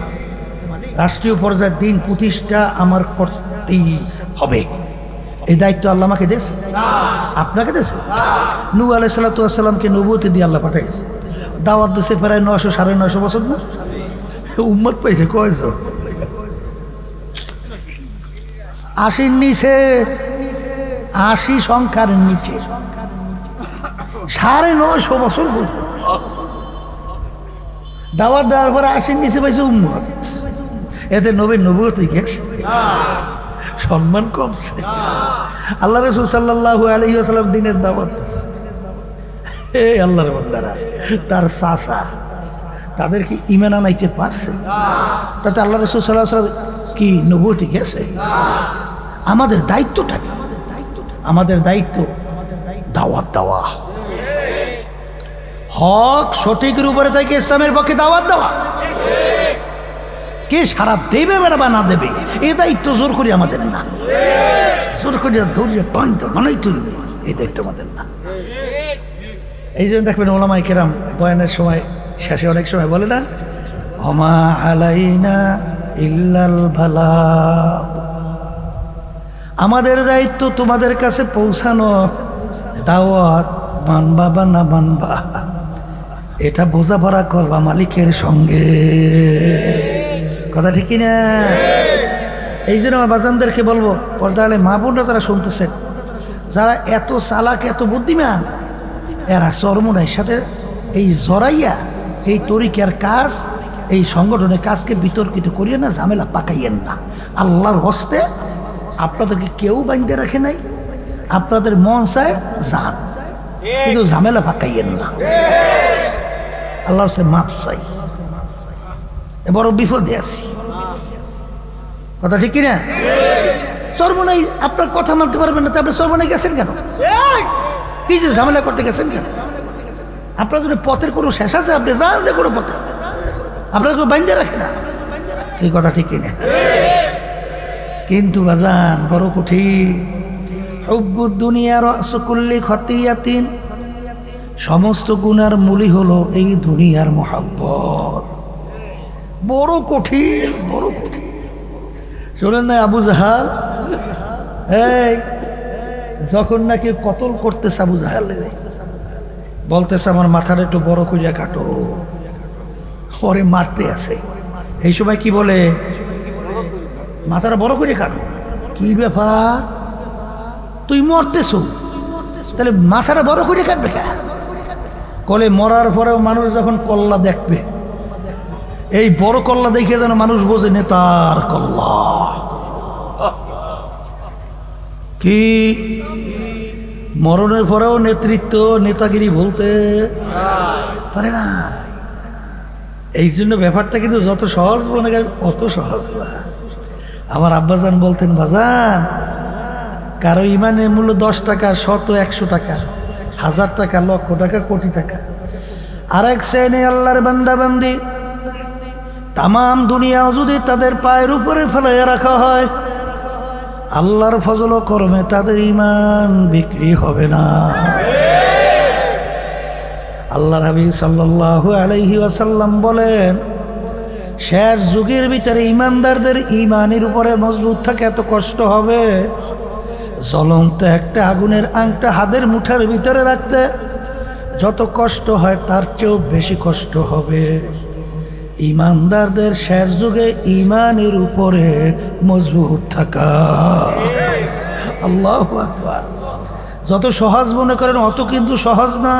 রাষ্ট্রীয় পর্যায়ে দিন প্রতিষ্ঠা আমার করতেই হবে। এই দায়িত্ব আল্লাহ আমাকে দিয়েছে, আপনাকে দিয়েছে। নূহ আলাইহিস সালাতু ওয়াস সালামকে নবুয়ত দিয়ে আল্লাহ পাঠাইছে, দাওয়াত দিয়েছে প্রায় 900-950 বছর না? উম্মত পাইছে কয়জন? 80 নিচে, 80 সংখ্যার নিচে 950 বছর দাওয়াত দেওয়ার পরে 80 নিচে পাইছে উম্মত। এতে নবীর নবুয়তই গেছে, সম্মান কমছে। আল্লাহ রাসূল সাল্লাল্লাহু আলাইহি ওয়াসাল্লাম দিনের দাওয়াত দিচ্ছে। এই আল্লাহর বান্দারা, তার চাচা তাদের কি ঈমান আনাইতে পারছে? তাতে আল্লাহ রাসূল সাল্লাল্লাহু আলাইহি ওয়াসাল্লাম কি নবুয়তই গেছে? আমাদের দায়িত্বটা কি? আমাদের দায়িত্ব দাওয়াত দেওয়া, হক সঠিকের উপরে থেকে ইসলামের পক্ষে দাওয়াত দেওয়া। কে সারা দেবে বা না দেবে এই দায়িত্ব জোর করি আমাদের না, জোর করি ধৈর্য পাইতে মানাই তুলবে, এই দায়িত্ব আমাদের না। এই জন্য দেখবেন ওলামায়ে কেরাম বয়ানের সময় শেষে অনেক সময় বলে না, ওমা আলাইনা ইল্লাল বালাগ, আমাদের দায়িত্ব তোমাদের কাছে পৌঁছানো, দাওয়াত মানবা বা না মানবা এটা বোঝাপড়া করবা মালিকের সঙ্গে। কথা ঠিকই না? এই জন্য আমার বাজানদেরকে বলবো, পর্দালে মা বোনরা তারা শুনতেছেন, যারা এত চালাক এত বুদ্ধিমান, এরা চরমনাইয়ের সাথে এই জড়াইয়া এই তরিকার কাজ, এই সংগঠনের কাজকে বিতর্কিত করিয়ে না, ঝামেলা পাকাইয়েন না। আল্লাহর হস্তে আপনাদেরকে কেউ বাঁধতে রাখে নাই, আপনাদের মন চায় যান, কিন্তু ঝামেলা পাকাইয়েন না। আল্লাহর সে মাপ চাই, বড় বিপদে আছি। কথা ঠিক কিনা? চরমনাই আপনার কথা মানতে পারবেন না, তো আপনি চরমনাই গেছেন কেন? কি যে ঝামেলা করতে গেছেন কেন? আপনার জন্য পথের কোনো শেষ আছে? আপনি যান যে কোনো পথে, আপনার কেউ বাইন্দে রাখে না। এই কথা ঠিক কিনা? কিন্তু বাজান বড় কঠিন। হুব্বুদ দুনিয়া রাসু কুল্লি খতিয়াতিন, সমস্ত গুনার মূলই হলো এই দুনিয়ার মোহাব্বত। বড় কঠিন, বড় কঠিন। শোনেন না আবু জাহাল, এই যখন নাকি কতল করতেছে আবু জাহাল, বলতেছে আমার মাথাটা একটু বড় করিয়া কাটো, পরে মারতে আছে। এই সময় কি বলে? মাথাটা বড় করে কাটো। কি ব্যাপার, তুই মরতেছ, তাহলে মাথাটা বড় করে কাটবে কে? কলে মরার পরেও মানুষ যখন কল্লা দেখবে, এই বড় কল্লা দেখে যেন মানুষ বোঝে নেতার কল্লা। কি মরণের পরেও নেতৃত্ব নেতাগিরি বলতে পারে না। এই জন্য ব্যাপারটা কিন্তু যত সহজ মনে করেন অত সহজ না। আমার আব্বাজান বলতেন, বাজান কারো ইমানের মূল্য 10 টাকা, 100, 100 টাকা, 1000 টাকা, লক্ষ টাকা, কোটি টাকা। আর এক শ্রেণী আল্লাহর বান্দাবান্দি তামাম দুনিয়াও যদি তাদের পায়ের উপরে ফেলাইয়া রাখা হয়, আল্লাহর ফজল ও কর্মে তাদের ঈমান বিক্রি হবে না। আল্লাহর হাবিব সাল্লাল্লাহু আলাইহি ওয়াসাল্লাম বলেন, শেষ যুগের ভিতরে ঈমানদারদের ঈমানের উপরে মজবুত থাকে এত কষ্ট হবে, জ্বলন্ত একটা আগুনের আংটা হাতের মুঠার ভিতরে রাখতে যত কষ্ট হয় তার চেয়েও বেশি কষ্ট হবে ঈমানদারদের শেষ যুগে ঈমানের উপরে মজবুত থাকা। আল্লাহু আকবার। যত সহজ মনে করেন অত কিন্তু সহজ না,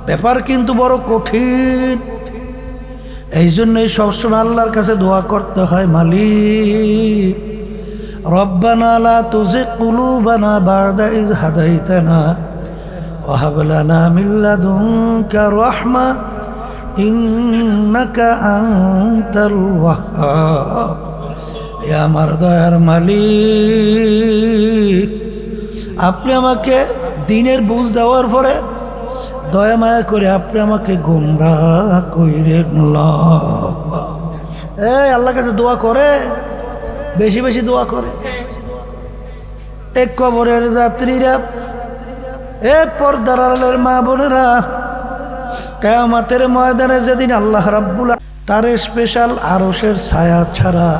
ব্যাপার কিন্তু বড় কঠিন। এই জন্যই সবসময় আল্লাহর কাছে দোয়া করতে হয়, মালিক রব্বানা লা তুজিগ কুলুবানা বা'দা ইয হাদাইতানা ওয়া হাব লানা মিন লাদুনকা রাহমা ইন্নাকা আনতাল ওয়াহ্হাব। এ আমার দয়ার মালিক, আপনি আমাকে দিনের বুঝ দেওয়ার পরে দয়া মায়া করে আপনি আমাকে গোমরাহ কইরেন না। এই আল্লাহর কাছে দোয়া করে, বেশি বেশি দোয়া করে। এক কবরের যাত্রীরা, এ পর্দার আড়ালের মা বোনেরা, কিয়ামতের ময়দানে যেদিন আল্লাহ রাব্বুল তার স্পেশাল আরশের ছায়া ছাড়া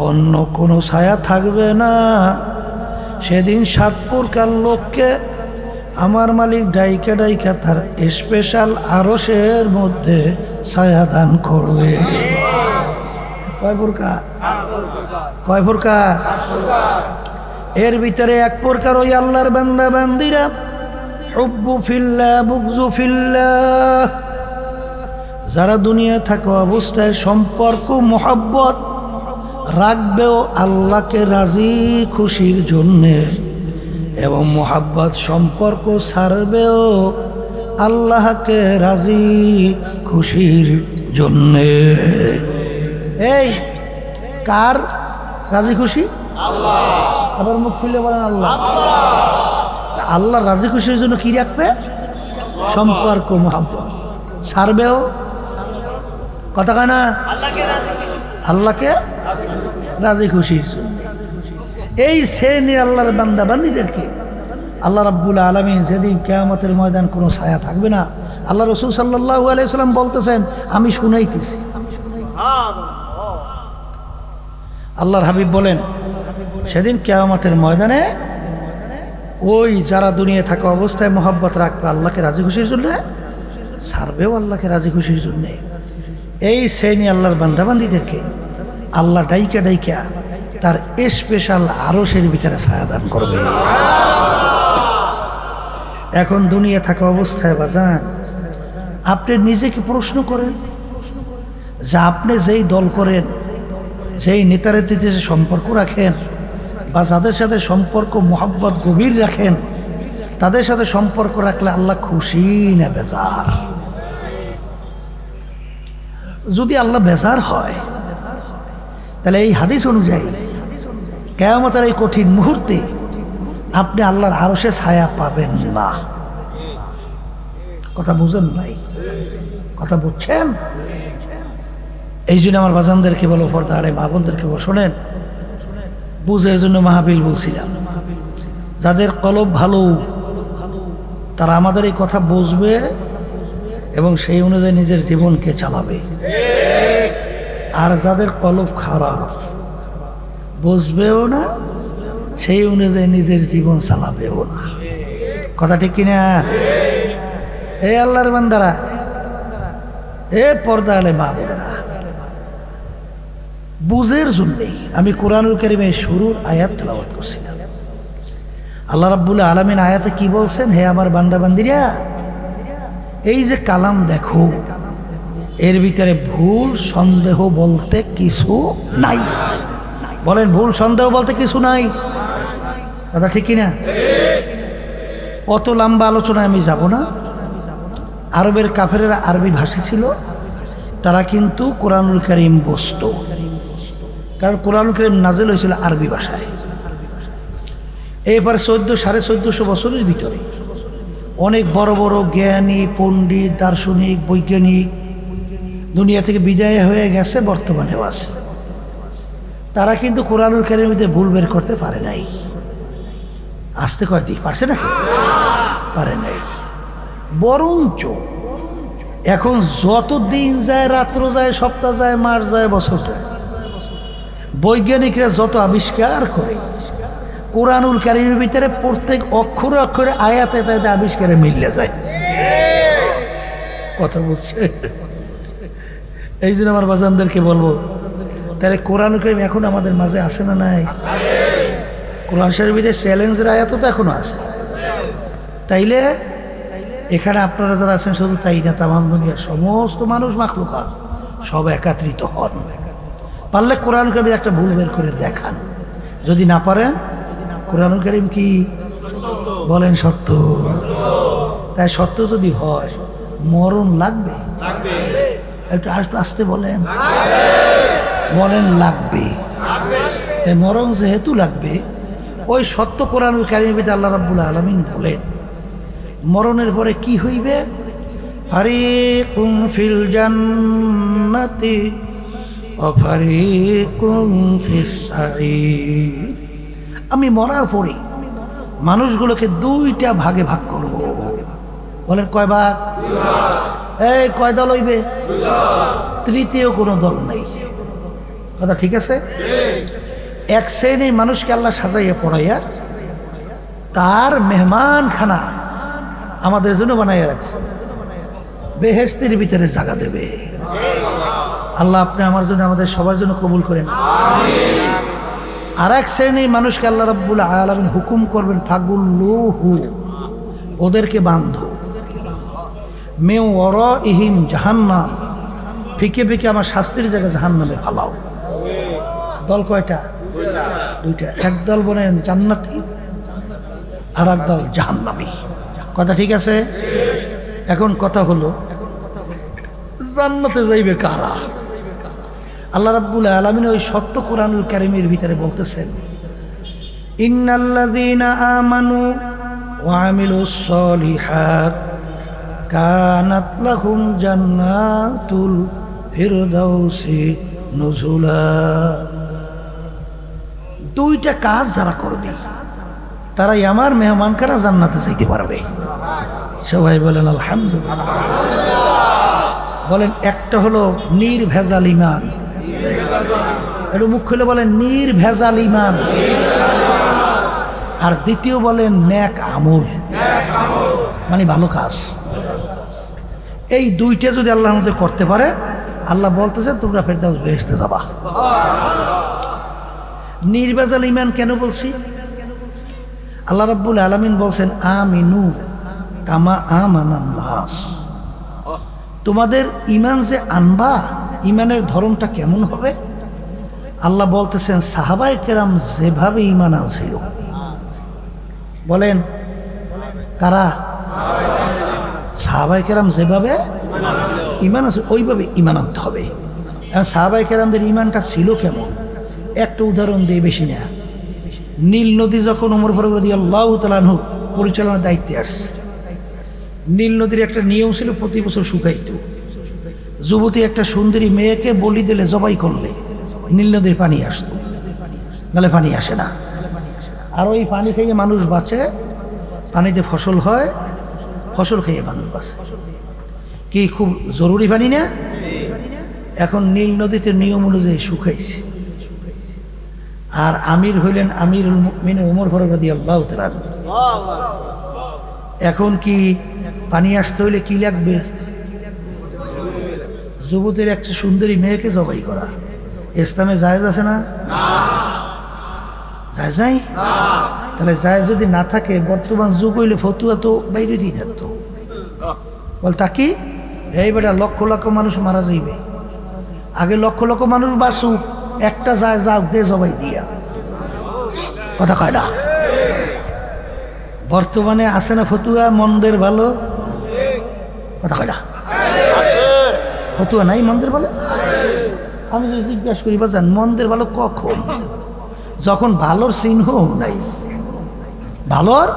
অন্য কোনো ছায়া থাকবে না, সেদিন 7 প্রকার লোককে আমার মালিক ডাইকা ডাইকা তার স্পেশাল আরশের মধ্যে ছায়া দান করবে। কয় প্রকার? কয় প্রকার? এর ভিতরে এক প্রকার ওই আল্লাহর বান্দা বান্দিরা হুব্বু ফিল্লাহ বুগজু ফিল্লাহ, যারা দুনিয়া থাকা অবস্থায় সম্পর্ক মোহাব্বত রাখবেও আল্লাহকে রাজি খুশির জন্যে, এবং মোহাব্বত সম্পর্ক ছাড়বেও আল্লাহকে রাজি খুশির জন্যে। এই কার রাজি খুশি? আল্লাহ। আবার মুখ খুলে বলেন আল্লাহ। আল্লাহ রাজি খুশির জন্য কি রাখবে? সম্পর্ক মোহাব্বত। ছাড়বেও কথা কয় না, আল্লাহকে রাজি খুশির জন্য। এই শ্রেণী আল্লাহর বান্দা বান্দীদেরকে আল্লাহ রাব্বুল আলামিন যেদিন কিয়ামতের ময়দান কোনো ছায়া থাকবে না, আল্লাহ রাসূল সাল্লাল্লাহু আলাইহি সাল্লাম বলতেছেন, আমি শুনাইতেছি। আল্লাহর হাবিব বলেন, সেদিন কিয়ামতের ময়দানে ওই যারা দুনিয়া থাকা অবস্থায় মোহাব্বত রাখবে আল্লাহকে রাজি খুশির জন্য, ছাড়বেও আল্লাহকে রাজি খুশির জন্যে, এই শ্রেণী আল্লাহর বান্দাবান্দিদেরকে আল্লাহ ডাইকা ডাইকা তার স্পেশাল আরশের ভিতরে ছায়া দান করবে। এখন দুনিয়া থাকা অবস্থায় বাজান আপনি নিজেকে প্রশ্ন করেন যে আপনি যেই দল করেন, যেই নেতারেতে যে সম্পর্ক রাখেন, বা যাদের সাথে সম্পর্ক মোহাব্বত গভীর রাখেন, তাদের সাথে সম্পর্ক রাখলে আল্লাহ খুশি না বেজার? যদি আল্লাহ বেজার হয় তাহলে এই হাদিস অনুযায়ী কিয়ামতের এই কঠিন মুহূর্তে আপনি আল্লাহর আরশে ছায়া পাবেন না। কথা বুঝেন নাই? কথা বুঝছেন? এই জন্য আমার বাজানদেরকে বলো, পর্দারে মা বোনদেরকে বলো, শোনেন, বুঝের জন্য মাহফিল বলছিলাম। যাদের কলব ভালো তারা আমাদের এই কথা বুঝবে এবং সেই অনুযায়ী নিজের জীবনকে চালাবে। আর যাদের কলব খারাপ, বুঝবেও না, সেই অনুযায়ী নিজের জীবন চালাবেও না। কথা ঠিক কিনা? এই আল্লাহর বান্দারা, এ পর্দা আলে মা বোনেরা, বুঝের জন্যেই আমি কোরআনুল কারীমের শুরুর আয়াত তেলাওয়াত করছিলাম। আল্লাহ রাব্বুল আলামিন আয়াতে কি বলছেন? হে আমার বান্দা বান্দিরা, এই যে কালাম দেখো, এর ভিতরে ভুল সন্দেহ বলতে কিছু নাই। বলেন, ভুল সন্দেহ বলতে কিছু নাই। কথা ঠিক কিনা? অত লম্বা আলোচনায় আমি যাব না। আরবের কাফেরেরা আরবি ভাষী ছিল, তারা কিন্তু কোরআনুল কারীম বুঝত, কারণ কোরআনুল কারীম নাযিল হয়েছিল আরবি ভাষায়। এরপরে 1450 বছরের ভিতরে অনেক বড় বড় জ্ঞানী, পণ্ডিত, দার্শনিক, বৈজ্ঞানিক দুনিয়া থেকে বিদায় হয়ে গেছে, বর্তমানেও আছে। তারা কিন্তু কোরআনুল কারীমের মধ্যে ভুল বের করতে পারে নাই। আসতে কয়দি পারছে নাকি? পারে নাই। বরঞ্চ এখন যত দিন যায়, রাত্র যায়, সপ্তাহ যায়, মাস যায়, বছর যায়, বৈজ্ঞানিকরা যত আবিষ্কার করে, কোরআনুল কারীমের ভিতরে প্রত্যেক অক্ষরে অক্ষরে আয়াতে তাতে আবিষ্কারে মিলে যায়। কথা বলছে। এই জন্য আমার বাজানদেরকে বলবো, তাহলে কোরআনুল কারীম এখন আমাদের মাঝে আছে না নাই? কোরআন শরীফের ভিতরে চ্যালেঞ্জের আয়াতও তো এখনো আছে। তাইলে এখানে আপনারা যারা আছেন শুধু তাই না, তামাম দুনিয়ার সমস্ত মানুষ, মাখলুকাত সব একত্রিত হন। পারলে কোরআন কারীম একটা ভুল বের করে দেখান। যদি না পারেন, কোরআনুল কারীম কি বলেন? সত্য। তাই সত্য যদি হয়, মরণ লাগবে। একটু আসতে বলেন, বলেন লাগবে। তাই মরণ যেহেতু লাগবে, ওই সত্য কোরআনুল কারীমের ভিতরে আল্লাহ রাব্বুল আলামিন বলেন মরণের পরে কি হইবে? ফারিকুন ফিল জান্নাতি ওয়া ফারিকুন ফিস সাঈর। আমি মরার পরে মানুষগুলোকে দুইটা ভাগে ভাগ করব। বলেন কয় ভাগ? এই কয় দল হইবে? তৃতীয় কোনো দল নেই। কথা ঠিক আছে? এক শ্রেণীর মানুষকে আল্লাহ সাজাইয়া পড়াইয়া তার মেহমানখানা আমাদের জন্য বানাইয়া রাখছে, বেহেশতের ভিতরে জায়গা দেবে। আল্লাহ আপনি আমার জন্য, আমাদের সবার জন্য কবুল করেন। আর এক শ্রেণীর মানুষকে আল্লাহ রাব্বুল আলামিন হুকুম করবেন, ফাগুল্লুহু, ওদেরকে বান্ধো, মিন ওয়ারাইহিম জাহান্নাম, ফিকে ফিকে আমার শাস্তির জায়গা জাহান্নামে ফালাও। দল কয়টা? দুইটা। এক দল বলেন জান্নাতি, আর এক দল জাহান্নামী। কথা ঠিক আছে? এখন কথা হলো, জান্নাতে যাইবে কারা? আল্লাহ রাব্বুল আলামিন ওই সত্য কোরআনুল কারীমের ভিতরে বলতেছেন, ইন্নাল্লাযীনা আমানু ওয়া আমিলুস সলিহাত কানাত লাহুম জান্নাতুল ফিরদাউসি নুজুলা। দুইটা কাজ যারা করবে তারাই আমার মেহমানখানা জান্নাতে যাইতে পারবে। সবাই বলেন আলহামদুলিল্লাহ। বলেন, একটা হলো নির্ভেজাল ঈমান। একটু মুখ খুলে বলেন নির্ভেজাল ঈমান। আর দ্বিতীয় বলেন নেক আমল, মানে ভালো কাজ। এই দুইটা যদি আল্লাহর মধ্যে করতে পারে, আল্লাহ বলতেছে তোমরা ফেরদাউস বেহেশতে যাবা। নির্ভেজাল ঈমান কেন বলছি? আল্লাহ রাব্বুল আলামিন বলছেন আমিনু কামা আমানান নাস। তোমাদের ঈমান যে আনবা, ঈমানের ধরনটা কেমন হবে? আল্লাহ বলতেছেন সাহাবায়ে কেরাম যেভাবে ঈমান আনছিল। বলেন কারা? সাহাবায়ে কেরাম যেভাবে ঈমান আছে ওইভাবে ঈমান আনতে হবে। এখন সাহাবায়ে কেরামদের ঈমানটা ছিল কেমন? একটা উদাহরণ দিয়ে বেশি না। নীল নদী যখন ওমর ফারুক রাদিয়াল্লাহু তাআলা আনহু পরিচালনার দায়িত্বে আসছে, নীল নদীর একটা নিয়ম ছিল প্রতি বছর শুকাইতো। যুবতী একটা সুন্দরী মেয়েকে বলি দিলে, জবাই করলে নীল নদীর পানি আসতো, নাহলে পানি আসে না। আর ওই পানি খেয়ে মানুষ বাঁচে, পানিতে ফসল হয়, ফসল খেয়ে মানুষ বাঁচে। কি খুব জরুরি পানি না? এখন নীল নদীতে নিয়ম অনুযায়ী শুকাইছে। আর আমির হইলেন আমিরুল মুমিনিন ওমর ফারুক রাদিয়াল্লাহু তাআলা আনহু। এখন কি পানি আসতে হইলে কি লাগবে? যুবতীর একটা সুন্দরী মেয়েকে জবাই করা ইসলামে জায়েজ আছে না? জায়েজ নাই? তাহলে জায়েজ যদি না থাকে, বর্তমান যুগ হইলে ফতুয়া তো বাইরে দিয়ে থাকতো। বল তাকি এই বেটা লক্ষ লক্ষ মানুষ মারা যাইবে, আগে লক্ষ লক্ষ মানুষ বাঁচুক, একটা যায় যাও দে জবাই দিয়া। কথা কয় না? বর্তমানে আছে না ফতুয়া মন্দের ভালো? কথা কয় না? ফতুয়া নাই মন্দের ভালো? আমি যদি জিজ্ঞাসা করি বাজান মন্দের ভালো কখন? যখন ভালোর চিহ্ন নাই, ভালোর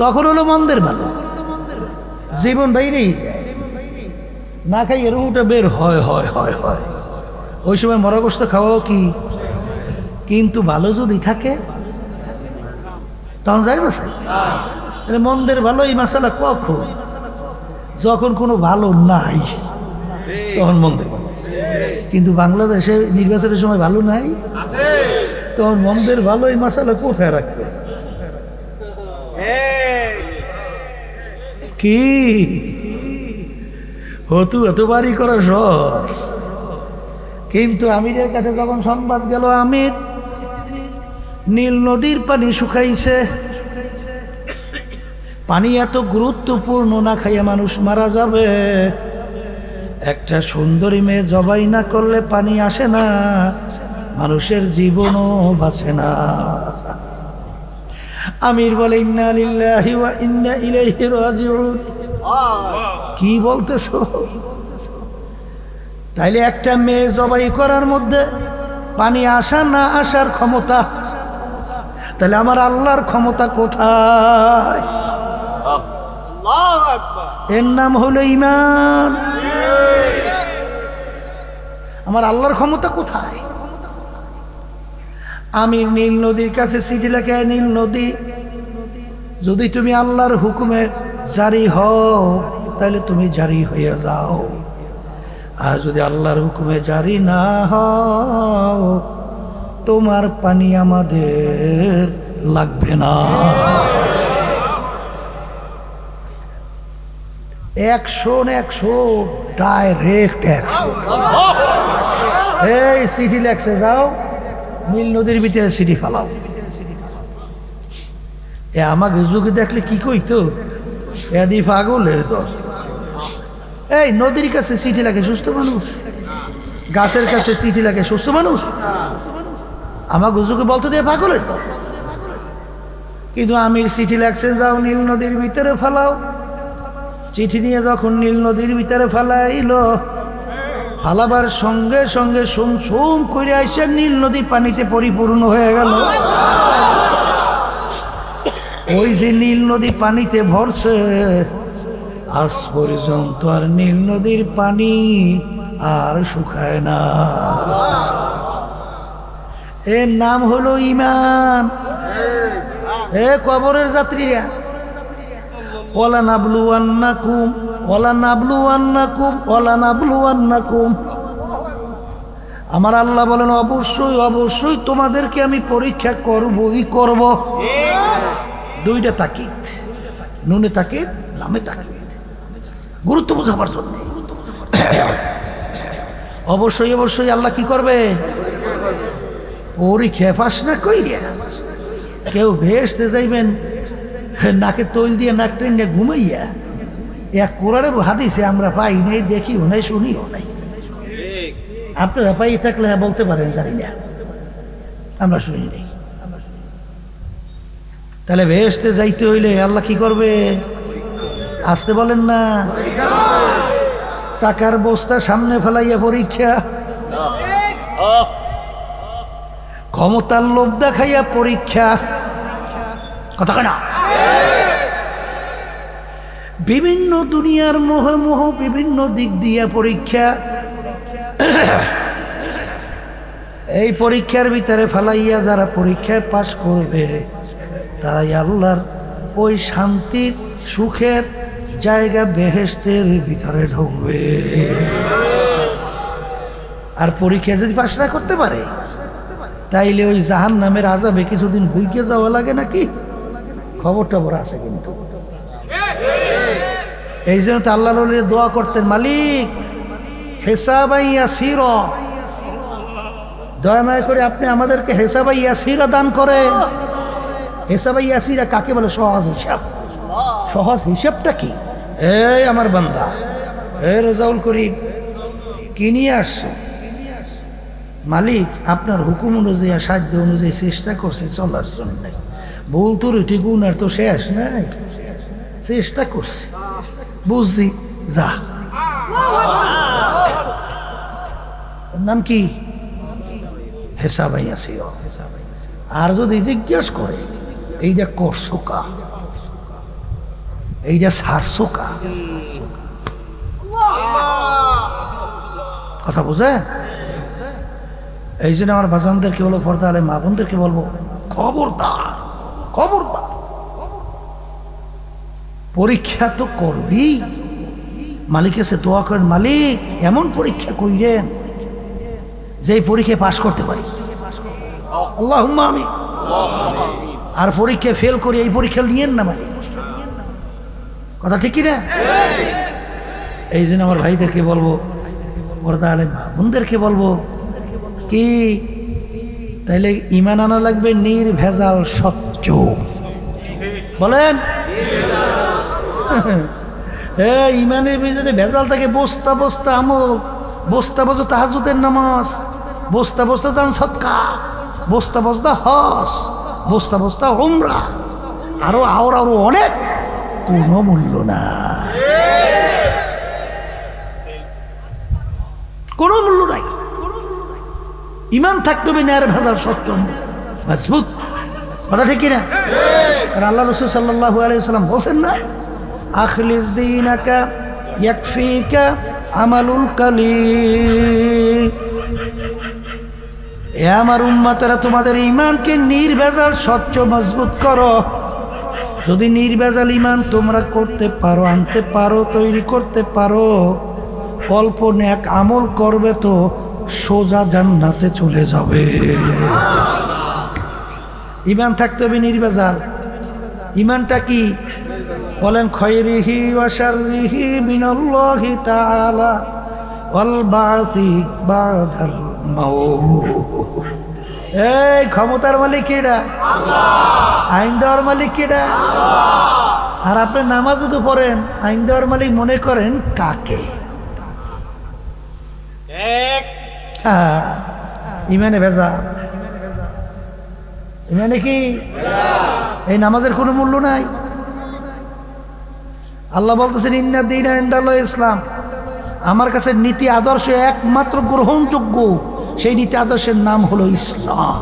তখন হলো মন্দের ভালো। জীবন বাইরেই যায়, না খাই রুটা বের হয় হয় হয় হয়, ওই সময় মরা গোস্ত খাওয়াও কি? কিন্তু ভালো যদি থাকে তখন যায় আছে। মন্দের ভালো এই মাসালা কখন? যখন কোনো ভালো নাই তখন মন্দের ভালো। কিন্তু বাংলাদেশে নির্বাচনের সময় ভালো নাই, তখন মন্দের ভালো এই মাসালা কোথায় রাখবে? কি হতু এত বাড়ি করা সহজ, কিন্তু আমিরের কাছে যখন সংবাদ গেল আমির নীল নদীর পানি শুকাইছে, পানি এত গুরুত্বপূর্ণ, না খাইয়া মানুষ মারা যাবে, একটা সুন্দরী মেয়ে জবাই না করলে পানি আসে না, মানুষের জীবনও বাঁচে না। আমির বলে ইন্না লিল্লাহি ওয়া ইন্না ইলাইহি রাজিউন। কি বলতেছো? তাইলে একটা মেয়ে জবাই করার মধ্যে পানি আসা না আসার ক্ষমতা, তাহলে আমার আল্লাহর ক্ষমতা কোথায়? এর নাম হলো ঈমান। আমার আল্লাহর ক্ষমতা কোথায়? আমি নীল নদীর কাছে চিঠি লেখে, নীল নদী যদি তুমি আল্লাহর হুকুমে জারি হও তাহলে তুমি জারি হয়ে যাও, আর যদি আল্লাহর হুকুমে জারি না হও তোমার পানি আমাদের লাগবে না। 100 ডাইরেক্ট 100। এই চিঠি লেখছে, যাও নীল নদীর ভিতরে চিঠি ফালাও। এ আমাকে যুগে দেখলে কি কইতো, এদি পাগলের দল। এই নদীর কাছে চিঠি লাগে সুস্থ মানুষ, গাছের কাছে চিঠি লাগে সুস্থ মানুষ। আমার গুজুকে বলতো যে পাগলের দল। কিন্তু আমির চিঠি লাগছেন, যাও নীল নদীর ভিতরে ফালাও। চিঠি নিয়ে যখন নীল নদীর ভিতরে ফালাইল, ফালাবার সঙ্গে সঙ্গে সুম সুম করে আসে নীল নদী পানিতে পরিপূর্ণ হয়ে গেল। ওই যে নীল নদী পানিতে ভরছে, আজ পর্যন্ত আর নীল নদীর পানি আর শুকায় না। এর নাম হলো ঈমান। এ কবরের যাত্রীরা, ওয়ালা নাবলুয়ান্নাকুম ওয়ালা নাবলুয়ান্নাকুম ওয়ালা নাবলুয়ান্নাকুম, আমার আল্লাহ বলেন অবশ্যই অবশ্যই তোমাদেরকে আমি পরীক্ষা করবই করব। দুইটা তাকিদ, নুনে তাকিদ লামে তাকিদ, গুরুত্ব বোঝাবার জন্য। অবশ্যই অবশ্যই আল্লাহ কি করবে? পরীক্ষা পাস না কইরা কেউ ভেস্তে যাইবেন নাকে তৈল দিয়ে নাক টেনে ঘুমাইয়া, এক কোরআনে হাদিসে আমরা পাই নাই, দেখিও নাই, শুনিও নাই। আপনারা পাই থাকলে বলতে পারেন জানি না, আমরা শুনি নাই। তাহলে ভেস্তে যাইতে হইলে আল্লাহ কি করবে? আসতে বলেন না, টাকার বস্তা সামনে ফেলাইয়া পরীক্ষা। ক্ষমতার লোভ দেখাইয়া পরীক্ষা, কথা কয় না? বিভিন্ন দুনিয়ার মোহ মোহ বিভিন্ন দিক দিয়া পরীক্ষা, এই পরীক্ষার ভিতরে ফালাইয়া যারা পরীক্ষায় পাশ করবে তারাই আল্লাহর ওই শান্তির সুখের জায়গা বেহেশতের ভিতরে ঢুকবে। আর পরীক্ষা যদি পাশ না করতে পারে তাইলে ওই জাহান্নামের আযাবে কিছুদিন ভুইকে যাওয়া লাগে নাকি, খবর টবর আছে কিন্তু। এই জন্য তো আল্লাহর ওলি দোয়া করতেন, মালিক হিসাবাই ইয়াসিরা, দয়া মায়া করে আপনি আমাদেরকে হিসাবাই ইয়াসিরা দান করে। হিসাবাই ইয়াসিরা কাকে বলে? সহজ হিসাব। সহজ হিসাবটা কি? এই আমার বান্দা, এই রেজাউল করিম, কি নিয়ে আসছো? মালিক আপনার হুকুম অনুযায়ী সাধ্য অনুযায়ী চেষ্টা করছে চলার জন্য। ভুল তো রুটি গুণ আর তো শেষ নাই, চেষ্টা করছে, বুঝছি, যা। নাম কি? হেসাবাই আছে। আর যদি জিজ্ঞেস করে এইটা করছো কা, এইটা ছাড়ছো কা, কথা বুঝেন? এই জন্য আমার বাজানদেরকে বলবো, পর্দা আলে মা বোনদেরকে বলবো, খবরদার খবরদার, পরীক্ষা তো করবি, মালিক এসে দোয়া করেন, মালিক এমন পরীক্ষা কইরেন যে পরীক্ষায় পাশ করতে পারি, আল্লাহুম্মা আমিন। আর পরীক্ষা ফেল করি এই পরীক্ষা নিয়েন না মালিক, কথা ঠিক কি না? এই জন্য আমার ভাইদেরকে বলবো, পর্দা আলে মা বোনদেরকে বলবো, কি তাইলে ইমান আনা লাগবে নির্ভেজাল স্বচ্ছ, বলেন ইমানের ভিতরে ভেজাল থাকে, বস্তা বস্তা আমল, বস্তা বস্তা তাহাজ্জুদের নামাজ, বস্তা বস্তা দান সদকা, বস্তা বস্তা হজ, বস্তা বস্তা উমরা, আরো আরো অনেক, কোনো মূল্য না, কোনো মূল্য নাই। ইমান থাকতে হবে নির্ভেজাল স্বচ্ছ মজবুত, কথা ঠিক কিনা? আল্লাহ রাসূল সাল্লাল্লাহু আলাইহি ওয়াসাল্লাম বলেন না, আখলিস দীনাকা ইয়াকফিকা আমালুল কালিল। এ আমার উম্মতেরা, তোমাদের ঈমানকে নির্ভেজাল স্বচ্ছ মজবুত করো। যদি নির্ভেজাল ঈমান তোমরা করতে পারো, আনতে পারো, তৈরি করতে পারো, অল্প নেক আমল করবে তো সোজা জান্নাতে চলে যাবে। ঈমান থাকতে হবে নির্ভেজাল। ঈমানটা কি? বলেন, খৈরিহি ওয়া শাররিহি মিনাল্লাহি তাআলা ওয়াল বাসি বাদাল মাউত। এই ক্ষমতার মালিক কেডা? আল্লাহ। আইন দেওয়ার মালিক কেডা? আল্লাহ। আর আপনি নামাজ যদি পড়েন, আইন দেওয়ার মালিক মনে করেন কাকে? ইমানে ভেজা, ইমানে কি? এই নামাজের কোনো মূল্য নাই। আল্লাহ বলতেছেন, ইন্না দীনা ইনদাল্লাহি ইসলাম, আমার কাছে নীতি আদর্শ একমাত্র গ্রহণযোগ্য সেই নীতি আদর্শের নাম হলো ইসলাম।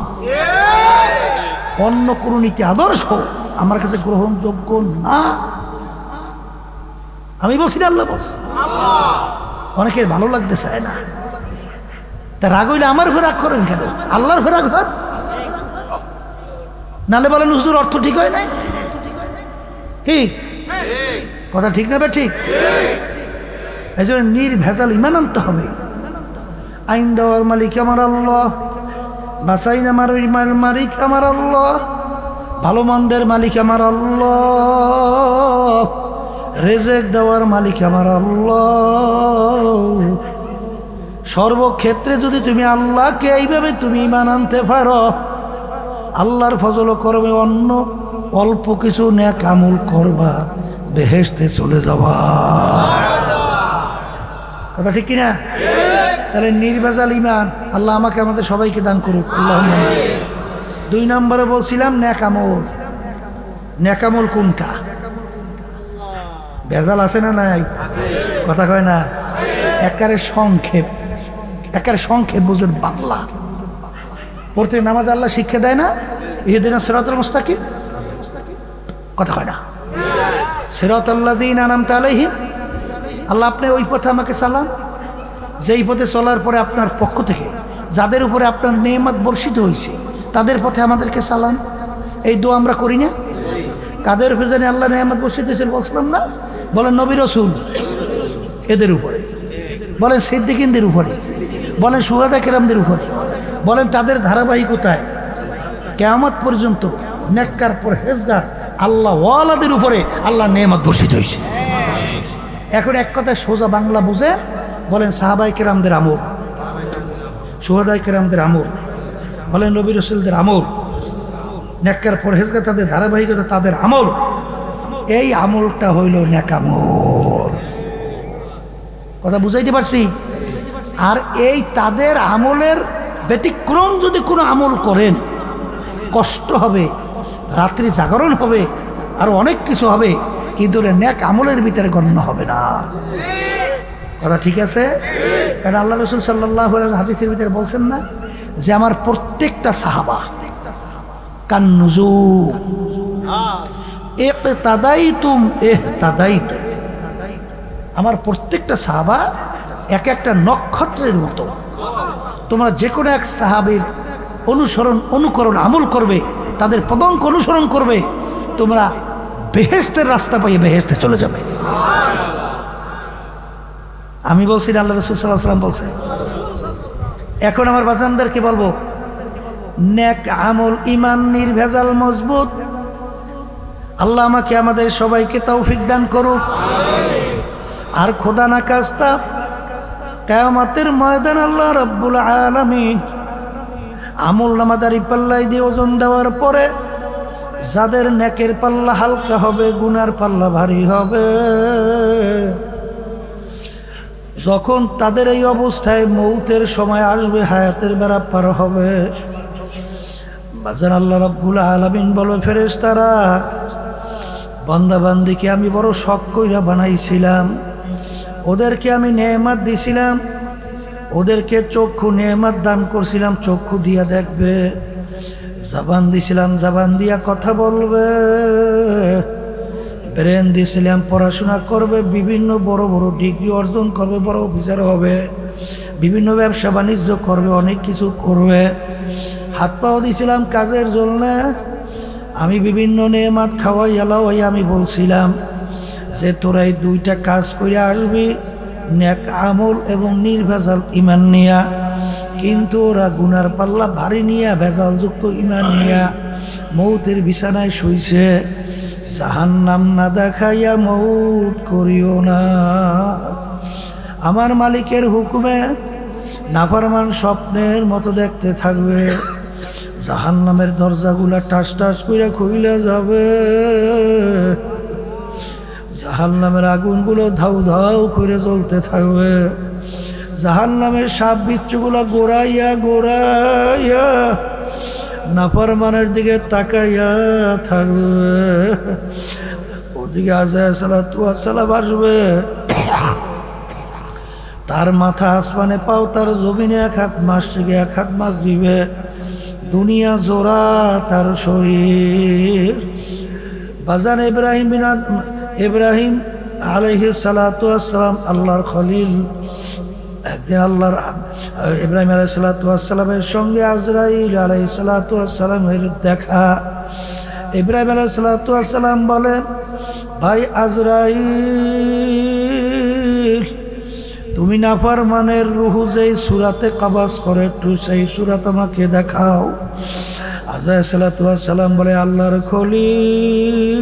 অন্য কোনো নীতি আদর্শ আমার কাছে গ্রহণযোগ্য না। আমি বলছি না, আল্লাহ বলছি। অনেকের ভালো লাগতে চায় না, তা রাগ হইলে আমার উপর রাগ করেন কেন? আল্লাহর উপর রাগ হয় নালে বলেন হুজুর অর্থ ঠিক হয় নাই। ঠিক কথা ঠিক না? ঠিক। এই জন্য নির্ভেজাল ঈমান আনতে হবে। আইন দেওয়ার মালিক আমার আল্লাহ, বাসাইন আমার মালিক আমার আল্লাহ, ভালো মন্দের মালিক আমার আল্লাহ, রেজেক দেওয়ার মালিক আমার আল্লাহ। সর্বক্ষেত্রে যদি তুমি আল্লাহকে এইভাবে তুমি ঈমান আনতে পারো, আল্লাহর ফজল করবে, অন্য অল্প কিছু নেক আমল করবা, বেহেশতে চলে যাবা। কথা ঠিক কিনা? তাহলে নির্ভেজাল ঈমান আল্লাহ আমাকে আমাদের সবাইকে দান করুক, আল্লাহুম্মা। 2 নম্বরে বলছিলাম নেক আমল। নেক আমল কোনটা? ভেজাল আছে না নাই? কথা কয় না। একারে সংক্ষেপ বুঝেন বাংলা। প্রত্যেক নামাজ আল্লাহ শিক্ষা দেয় না ইহদিনাস সিরাতাল মুস্তাকিম? কথা কয় না? সিরাতাল্লাযীনা আনআমতা আলাইহিম, আল্লাহ আপনি ওই পথে আমাকে চালান যেই পথে চলার পরে আপনার পক্ষ থেকে যাদের উপরে আপনার নেয়ামত বর্ষিত হয়েছে তাদের পথে আমাদেরকে চালান। এই দোয়া আমরা করি না? কাদের উপরে জানি আল্লাহ নেয়ামত বর্ষিত হয়েছে বলছিলাম না? বলেন নবী রাসূল এদের উপরে, বলেন সিদ্দিকিনদের উপরে, বলেন শুহাদা কেরামদের উপরে, বলেন তাদের ধারাবাহিকতায় কিয়ামত পর্যন্ত নেককার পরহেজগার আল্লাহ ওয়ালাদের উপরে আল্লাহ নেয়ামত বর্ষিত হয়েছে। এখন এক কথায় সোজা বাংলা বুঝে বলেন সাহাবাই কেরামদের আমল, শুহাদাই কেরামদের আমল, বলেন নবী রাসূলদের আমল, নেককার পরহেজগার তাদের ধারাবাহিকতা তাদের আমল, এই আমলটা হইল নেক আমল। কথা বুঝাইতে পারছি? আর এই তাদের আমলের ব্যতিক্রম যদি কোনো আমল করেন কষ্ট হবে, রাত্রি জাগরণ হবে, আর অনেক কিছু হবে, কিন্তু নেক আমলের ভিতরে গণ্য হবে না। কথা ঠিক আছে? কারণ আল্লাহ রাসূল সাল্লাল্লাহু আলাইহি হাদিসের ভিতরে বলছেন না যে আমার প্রত্যেকটা সাহাবা কান নুজুম ইকতাদাইতুম ইহতাদাইতুম, আমার প্রত্যেকটা সাহাবা এক একটা নক্ষত্রের মতো। তোমরা যে কোনো এক সাহাবীর অনুকরণ আমল করবে, তাদের পদঙ্ক অনুসরণ করবে, তোমরা বেহেশতের রাস্তা পাইয়ে বেহেশতে চলে যাবে। আমি বলছি না, আল্লাহ রাসূল সাল্লাল্লাহু আলাইহি ওয়াসাল্লাম বলছেন। এখন আমার বাজানদেরকে বলবো, নেক আমল ইমান নির্ভেজাল মজবুত। আল্লাহ আমাকে আমাদের সবাইকে তৌফিক দান করুক। আর খোদা না কাস্তা কিয়ামতের ময়দান আল্লাহ রাব্বুল আলামিন আমল নামা দাঁড়ি পাল্লাই দিয়ে ওজন দেওয়ার পরে যাদের নেকের পাল্লা হালকা হবে, গুনার পাল্লা ভারী হবে, যখন তাদের এই অবস্থায় মৌতের সময় আসবে, হায়াতের বেড়া পার হবে, বাজান আল্লাহ রাব্বুল আলামিন বলবে ফেরেশতারা বান্দা বান্দিকে আমি বড় শখ কইরা বানাইছিলাম, ওদেরকে আমি নেয়ামত দিছিলাম, ওদেরকে চক্ষু নেয়ামত দান করছিলাম, চক্ষু দিয়া দেখবে, জবান দিছিলাম, জবান দিয়া কথা বলবে, ব্রেন দিছিলাম, পড়াশোনা করবে, বিভিন্ন বড় বড় ডিগ্রি অর্জন করবে, বড় অফিসার হবে, বিভিন্ন ব্যবসা বাণিজ্য করবে, অনেক কিছু করবে। হাত পাও দিছিলাম কাজের জন্য, আমি বিভিন্ন নেয়ামত খাওয়াই আলাওয়াই আমি বলছিলাম যে তোরা এই দুইটা কাজ করে আসবি, নেক আমল এবং নির্ভেজাল ইমান নিয়া। কিন্তু ওরা গুনার পাল্লা ভারী নিয়া, ভেজালযুক্ত ইমান নিয়া মৌতের বিছানায় শুইছে। জাহান্নাম না দেখাইয়া মৌত করিও না। আমার মালিকের হুকুমে নাফরমান স্বপ্নের মতো দেখতে থাকবে, জাহান্নামের দরজাগুলা টাস টাস করে খুইলে যাবে, জাহান্নামের আগুনগুলো ধাউ ধাউ করে জ্বলতে থাকবে, জাহান্নামের সাপ বিচ্ছুগুলো গোড়াইয়া গোড়াইয়া নাফরমানের দিকে তাকাইয়া থাকবে। ওদিকে আজাইর সালাতু ওয়াস সালাম আসবে, তার মাথা আসমানে পাও, তার জমিনে এক হাত মাসরিকে এক হাত মাগরিবে, দুনিয়া জোড়া তার শরীর। বাজান ইব্রাহিম আলাইহিস সালাতু ওয়াস সালাম আল্লাহর খলিল, একদিন আল্লাহর ইব্রাহিম আলাইহিস সালাতু ওয়াস সালামের সঙ্গে আজরাইল আলাইহিস সালাতু ওয়াস সালামের দেখা। ইব্রাহিম আলাইহিস সালাতু ওয়াস সালাম বলেন, ভাই আজরাইল, তুমি নাফরমানের রূহ যেই সূরাতে কবজ করে একটু সেই সূরাত আমাকে দেখাও। আজরাইল সালাতু ওয়াস সালাম বলে, আল্লাহর খলিল,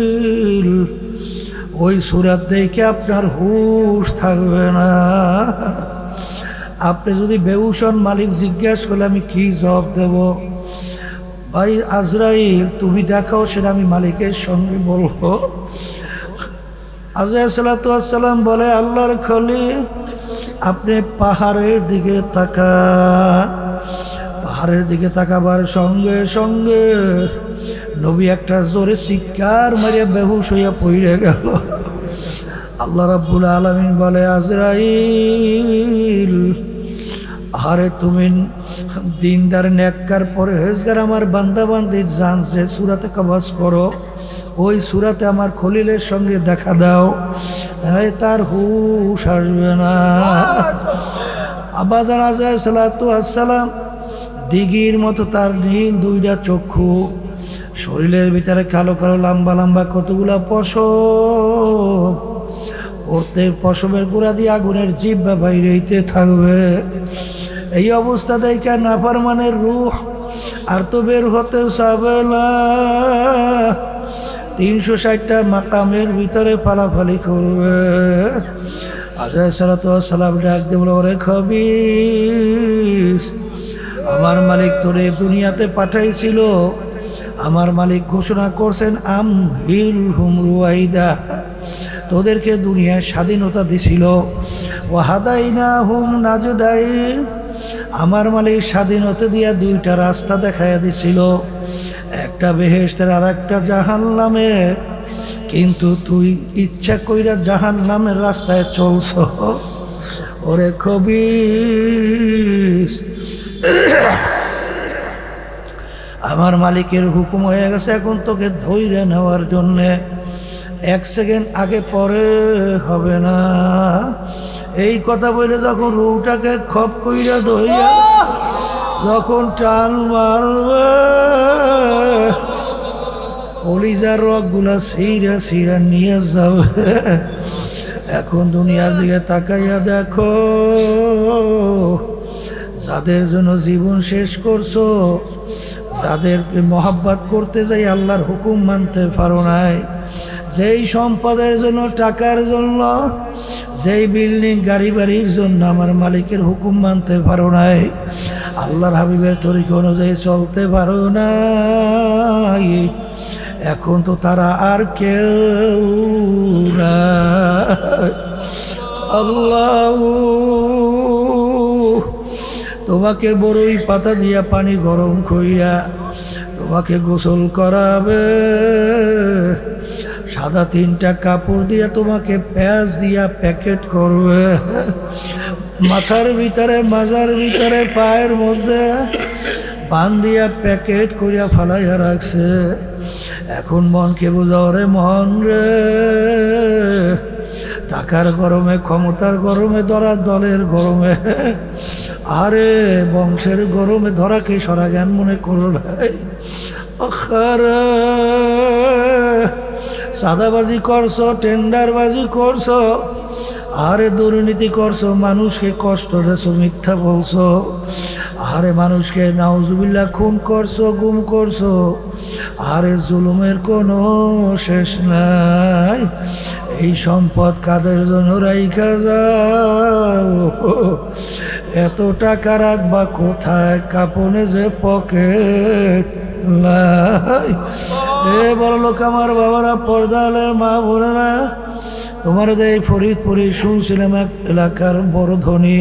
ওই সূরাত দেখে আপনার হুঁশ থাকবে না। আপনি যদি বেহুশ হন, মালিক জিজ্ঞাসা করলে আমি কি জবাব দেব? ভাই আজরাইল, তুমি দেখাও, সেটা আমি মালিকের সঙ্গে বলবো। আজরাইল সালাতু ওয়াস সালাম বলে, আল্লাহর খলিল, আপনি পাহাড়ের দিকে তাকান। পাহাড়ের দিকে তাকাবার সঙ্গে সঙ্গে নবী একটা জোরে চিৎকার মারিয়া বেহুশ হইয়া পড়ে গেল। আল্লাহ রাব্বুল আলামিন বলে, আজরাইল, আরে তুমি দিনদার নেককার পরহেজগার আমার বান্দা বান্দির জান যে সূরাতে কবজ করো, ওই সূরাতে আমার খলিলের সঙ্গে দেখা দাও, তার হুশ আসবে না। আবাদান আলাইহিসসালাতু ওয়াসসালাম দিঘির মতো তার নীল দুইটা চক্ষু, শরীরের ভিতরে কালো কালো লম্বা লম্বা কতগুলা পশম, প্রত্যেক পশমের গোড়া দিয়ে আগুনের জিহ্বা বাইরে হইতে থাকবে। এই অবস্থা দেখে নাফরমানের রূহ আর তো বের হতে চাবে না। 360টা মাকামের ভিতরে ফালাফালি করবে। আলাইহিসসালাতু ওয়াসসালাম ডাক দিয়ে বলে, ওরে খবিস, আমার মালিক তোরে দুনিয়াতে পাঠাইছিল, আমার মালিক ঘোষণা করছেন আমহিল হুম রুয়াইদা, তোদেরকে দুনিয়ায় স্বাধীনতা দিছিল। ওয়াহাদাইনা হুম নাজদাই, আমার মালিক স্বাধীনতা দিয়া দুইটা রাস্তা দেখাইয়া দিছিল, একটা বেহেশতের আর একটা জাহান্নামের। কিন্তু তুই ইচ্ছা কইরা জাহান্নামের রাস্তায় চলছ। ওরে খবিস, আমার মালিকের হুকুম হয়ে গেছে এখন তোকে ধৈর্য নেওয়ার জন্যে, 1 সেকেন্ড আগে পরে হবে না। এই কথা বলে যখন রুটাকে খপ কইরা ধইরা যখন টান মারবে, কলিজার রগগুলা ছিঁড়া ছিঁড়া নিয়ে যাবে। এখন দুনিয়ার দিকে তাকাইয়া দেখো, যাদের জন্য জীবন শেষ করছো, যাদেরকে মহাব্বত করতে যাই আল্লাহর হুকুম মানতে পারো নাই, যেই সম্পদের জন্য, টাকার জন্য, যেই বিল্ডিং গাড়ি বাড়ির জন্য আমার মালিকের হুকুম মানতে পারো নাই, আল্লাহর হাবিবের তরিকা অনুযায়ী চলতে পারো নাই, এখন তো তারা আর কেউ না। আল্লাহ তোমাকে বড়ই পাতা দিয়া পানি গরম কইরা তোমাকে গোসল করাবে, সাদা 3টা কাপড় দিয়া তোমাকে প্যাঁচ দিয়া প্যাকেট করবে, মাথার ভিতরে মাজার ভিতরে পায়ের মধ্যে বান দিয়া প্যাকেট করিয়া ফালাইয়া রাখছে। এখন মনকে বুঝাও রে মন রে, টাকার গরমে, ক্ষমতার গরমে, ধরা দলের গরমে, আরে বংশের গরমে ধরাকে সরা জ্ঞান মনে করো নাই। সাদাবাজি করছো, টেন্ডারবাজি করছো, আরে দুর্নীতি করছো, মানুষকে কষ্ট দেছো, মিথ্যা বলছো, আরে মানুষকে নাউজুবিল্লাহ খুন করছো, গুম করছো, আরে জুলুমের কোনো শেষ নাই। এই সম্পদ কাদের জন্য রাইখা যাও? এত টাকা রাখবা কোথায়? কাপনে যে পকেট নাই। এ বড় লোক আমার বাবারা, পর্দালের মা বোনেরা, তোমার এই ফরিদপুরে শুনছিলাম এক এলাকার বড় ধনী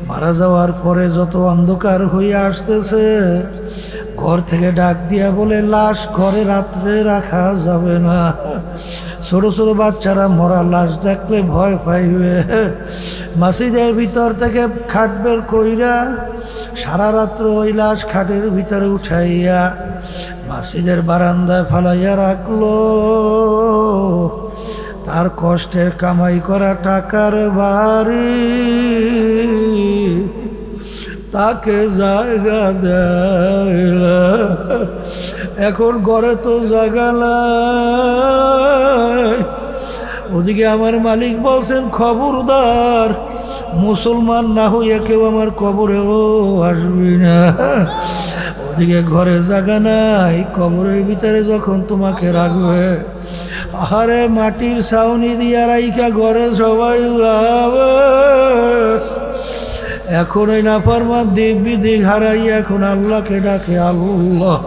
মারা যাওয়ার পরে যত অন্ধকার হয়ে আসতেছে, ঘর থেকে ডাক দিয়া বলে লাশ ঘরে রাত্রে রাখা যাবে না। ছোট ছোট বাচ্চারা মরা লাশ দেখলে ভয় পাইবে। মসজিদের ভিতর থেকে খাট বের কইরা সারা রাত্র ওই লাশ খাটের ভিতরে উঠাইয়া মসজিদের বারান্দায় ফালাইয়া রাখলো। তার কষ্টের কামাই করা টাকার বাড়ি তাকে জায়গা দেয় না। এখন ঘরে তো জায়গা নাই। ওদিকে আমার মালিক বলছেন খবরদার, মুসলমান না হইয়া কেউ আমার কবরেও আসবি না। ওদিকে ঘরে জায়গা নাই, কবরের ভিতরে যখন তোমাকে রাখবে, আহারে মাটির ছাউনি দিয়া রাইকা ঘরে সবাই যাবে। এখন ওই নাফরমান দিক বিদিক হারাইয়া এখন আল্লাহকে ডাকে, আল্লাহ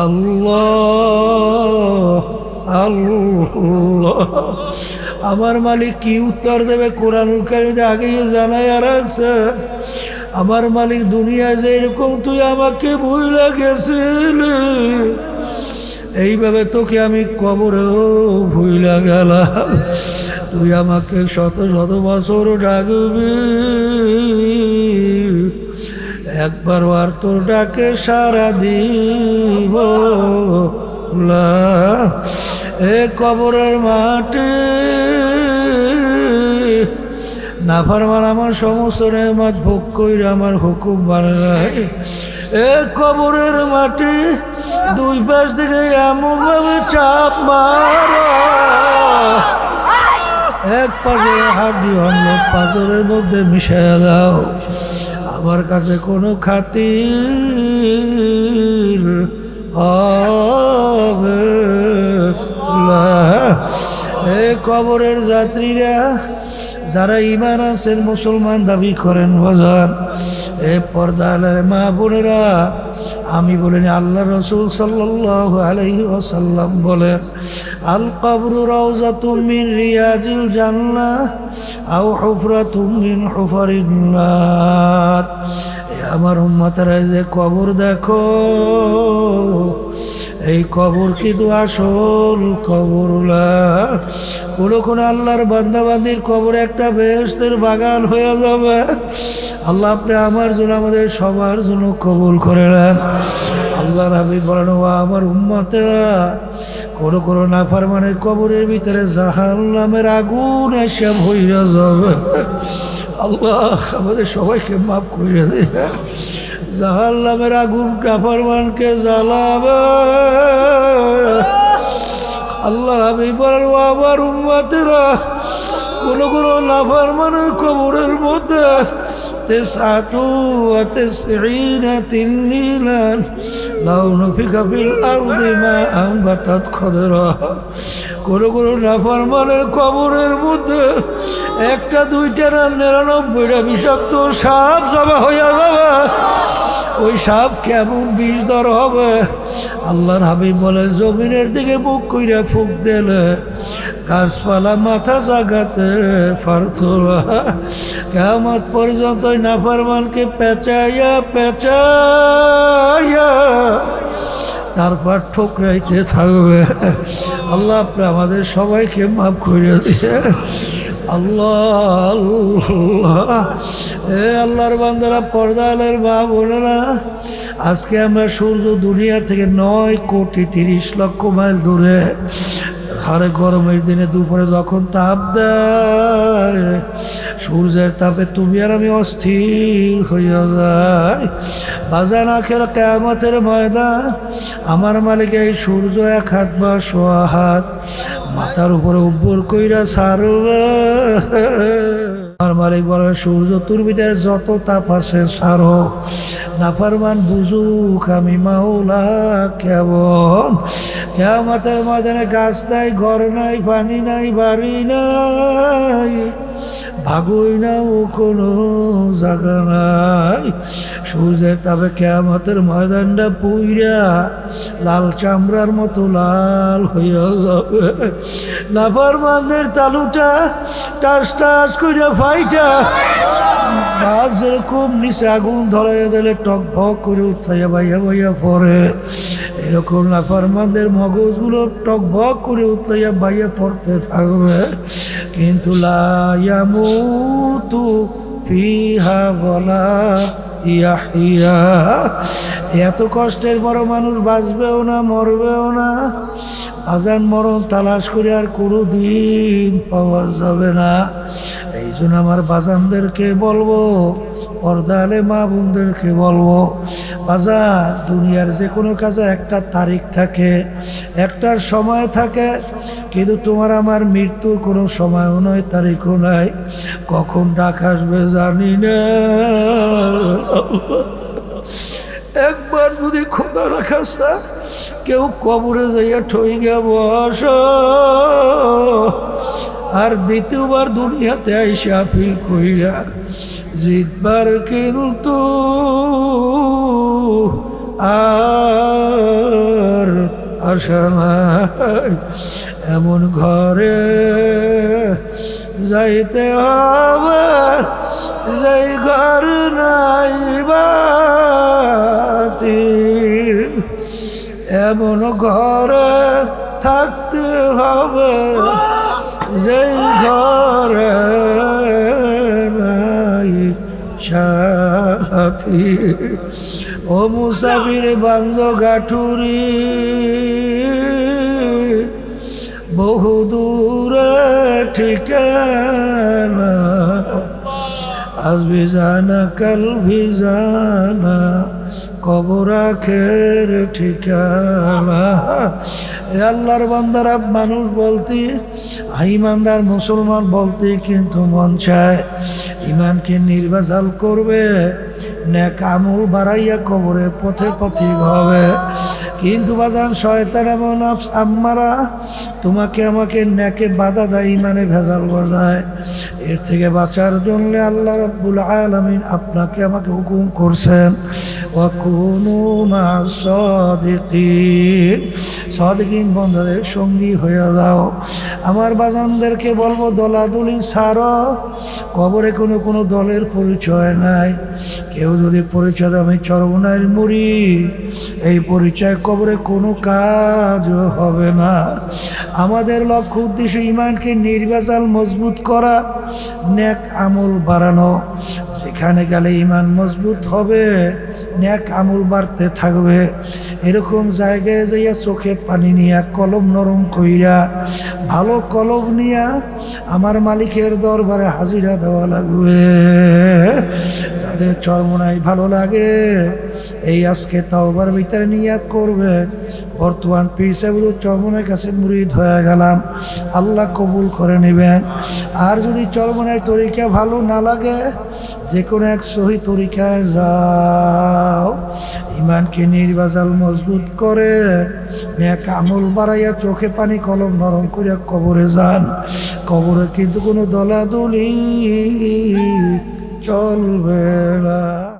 আল্লাহ আল্লাহ। আমার মালিক কি উত্তর দেবে কোরআনুল কারীমে আগেই জানাইয়া রাখছে। আমার মালিক দুনিয়ায় যে এরকম তুই আমাকে ভুলে গেছিলি, এইভাবে তোকে আমি কবরেও ভুইলা গেলাম, তুই আমাকে শত শত বছর ডাকবি, একবার আর তোর ডাকে সারা দিব না। এ কবরের মাটি নাফরমান আমার সমস্ত নেয়ামত ভোগ কইরা আমার হুকুম মানে নাই। এ কবরের মাটি দুই পাশ থেকে এমন ভাবে চাপ মারা, এক পাঁচরে হাড্ডি অন্য পাঁচরের মধ্যে মিশাইয়া দাও। আমার কাছে কোনো খাতির হবে না। এ কবরের যাত্রীরা যারা ঈমান আছেন, মুসলমান দাবি করেন বাজার, এ পর্দার মা বোনেরা, আমি বলিনি, আল্লাহ রসুল সাল্লাল্লাহু আলাইহি ওয়াসাল্লাম বলেন, আল কবরু রাউযাতুম মিন রিয়াজিল জান্নাহ আও হুফরাতুম মিন হুফারিন নার। আমার উম্মতেরা, যে কবর দেখো, এই কবর কিন্তু আসল কবর না। কোন আল্লাহর বান্দাবান্দির কবর একটা বেহেশতের বাগান হয়ে যাবে। আল্লাহ আপনি আমার জন্য, আমাদের সবার জন্য কবুল করে নেন। আল্লাহর হাবিব বলেন, ও আমার উম্মতেরা, কোন নাফরমানের কবরের ভিতরে জাহান্নামের আগুন এসে ভইরা যাবে। আল্লাহ আমাদের সবাইকে মাফ করে দিবে। জাহান্নামের আগুন নাফরমানকে জ্বালাবে। আল্লাহর হাবিব বলেন, ও আমার উম্মতেরা, কোন নাফরমানের কবরের মধ্যে 99 তিনমিলান লাউ নুফিকা ফিল আরদি মা আনবাতাত খদরা। কোন নাফরমানের কবরের মধ্যে একটা দুইটা না 99টা বিষাক্ত সাপ জমা হইয়া যাবে। ওই সাপ কেমন বিষধর হবে। আল্লাহর হাবিব বলে, জমিনের দিকে মুখ কইরা ফুঁক দিলে গাছপালা মাথা জাগাতে পারত না। কিয়ামত পর্যন্ত ওই নাফরমানকে পেঁচাইয়া তারপর ঠোকরাইতে থাকবে। আল্লাহ আপনি আমাদের সবাইকে মাফ করে দিয়ে। আল্লাহ আল্লাহ, এ আল্লাহর বান্দারা, পর্দালের মা বোনেরা, আজকে আমরা সূর্য দুনিয়ার থেকে 9,30,00,000 মাইল দূরে। হারে গরমের দিনে দুপুরে যখন তাপ দেয়, সূর্যের তাপে তুমি আর আমি অস্থির হইয়া যাই। বাজান আখের কিয়ামতের ময়দান, আমার মালিক এই সূর্য 1 হাত বা 1.25 হাত মাথার উপরে উব্বর কইরা ছাড়বে। আমার মালিক বলে, সূর্য তোর ভিতরে যত তাপ আছে ছাড়ো। নাফরমান বুঝুক আমি মাওলা কেমন। কিয়ামতের ময়দানে গাছ নাই, ঘর নাই, পানি নাই, বাড়ি নাই, ভাগুই না ও কোনো জায়গা নাই। সূর্যের তাপে কিয়ামতের ময়দানটা পুইরা লাল চামড়ার মতো লাল হইয়া যাবে। নাফরমানদের তালুটা টাস টাস কইরা ফাইটা মাছ যেরকম নিচে আগুন ধরাইয়া দিলে টক ভক করে উঠলাইয়া বাইয়া পড়ে, এরকম নাফরমানদের মগজগুলো টক ভক করে উঠলাইয়া বাইয়া পড়তে থাকবে। কিন্তু লা ইয়ামুতু ফিহা ওয়ালা ইয়াহইয়া। এত কষ্টের বড় মানুষ বাঁচবেও না, মরবেও না। আজান মরণ তালাশ করে আর কোনো দিন পাওয়া যাবে না। এই জন্য আমার বাজানদেরকে বলবো, পর্দালে মা বোনদেরকে বলবো, বাজান, দুনিয়ার যে কোনো কাজে একটা তারিখ থাকে, একটার সময় থাকে, কিন্তু তোমার আমার মৃত্যুর কোনো সময়ও নয়, তারিখও নাই। কখন ডাক আসবে জানি না। একবার যদি খোদা রাখাস্তা কেউ কবরে যাইয়া ঠই গে বস, আর দ্বিতীয়বার দুনিয়াতে আইসা আপিল কইরা জিতবার কিন্তু আর আশা নাই। এমন ঘরে যাইতে হবে যেই ঘর নাই বাতি, এমন ঘরে থাকতে হবে যেই ঘরে নাই সাথী। ও মুসাফির বান্ধ গাঠুরি বহু দূরে ঠিকানা, আজ ভিজানা কাল ভিজানা কবর আখের ঠিকানা। এ আল্লাহর বান্দারা, মানুষ বলতে ইমানদার মুসলমান বলতে কিন্তু মন চায় ইমানকে নির্বাচাল করবে, নেক আমল বাড়াইয়া কবরের পথে পথিক হবে। কিন্তু বাজান শয়তান এমন নফস আম্মারা তোমাকে আমাকে নেকে বাধা দেয়, ইমানে ভেজাল বাজায়। এর থেকে বাঁচার জন্য আল্লাহ রাব্বুল আলামিন আপনাকে আমাকে হুকুম করছেন, ওয়াকুনু মা'আস সাদিকিন, সাদিকিন বন্ধুদের সঙ্গী হয়ে যাও। আমার বাজানদেরকে বলবো, দলাদলি ছাড়ো। কবরে কোনো দলের পরিচয় নাই। কেউ যদি পরিচয় দেয় আমি চরমনাইয়ের মুড়ি, এই পরিচয় কবরে কোনো কাজ হবে না। আমাদের লক্ষ্য উদ্দেশ্য ইমানকে নির্বাচাল মজবুত করা, নেক আমল বাড়ানো। সেখানে গেলে ইমান মজবুত হবে, নেক আমল বাড়তে থাকবে। এরকম জায়গায় যাইয়া চোখে পানি নিয়া কলম নরম কইরা ভালো কলম নিয়া আমার মালিকের দরবারে হাজিরা দেওয়া লাগবে। যাদের চরমনাই ভালো লাগে এই আজকে তাওবার ভিতরে নিয়াত করবেন, বর্তমান পীর সাহেব চরমনার কাছে মুরিদ হয়ে গেলাম, আল্লাহ কবুল করে নেবেন। আর যদি চরমনার তরিকা ভালো না লাগে, যে কোনো এক সহি তরিকায় যাও, ইমানকে নির্বাচাল মজবুত করে নেক আমল বাড়াইয়া চোখে পানি কলম নরম করিয়া কবরে যান। কবরে কিন্তু কোনো দলাদলি চলবে না।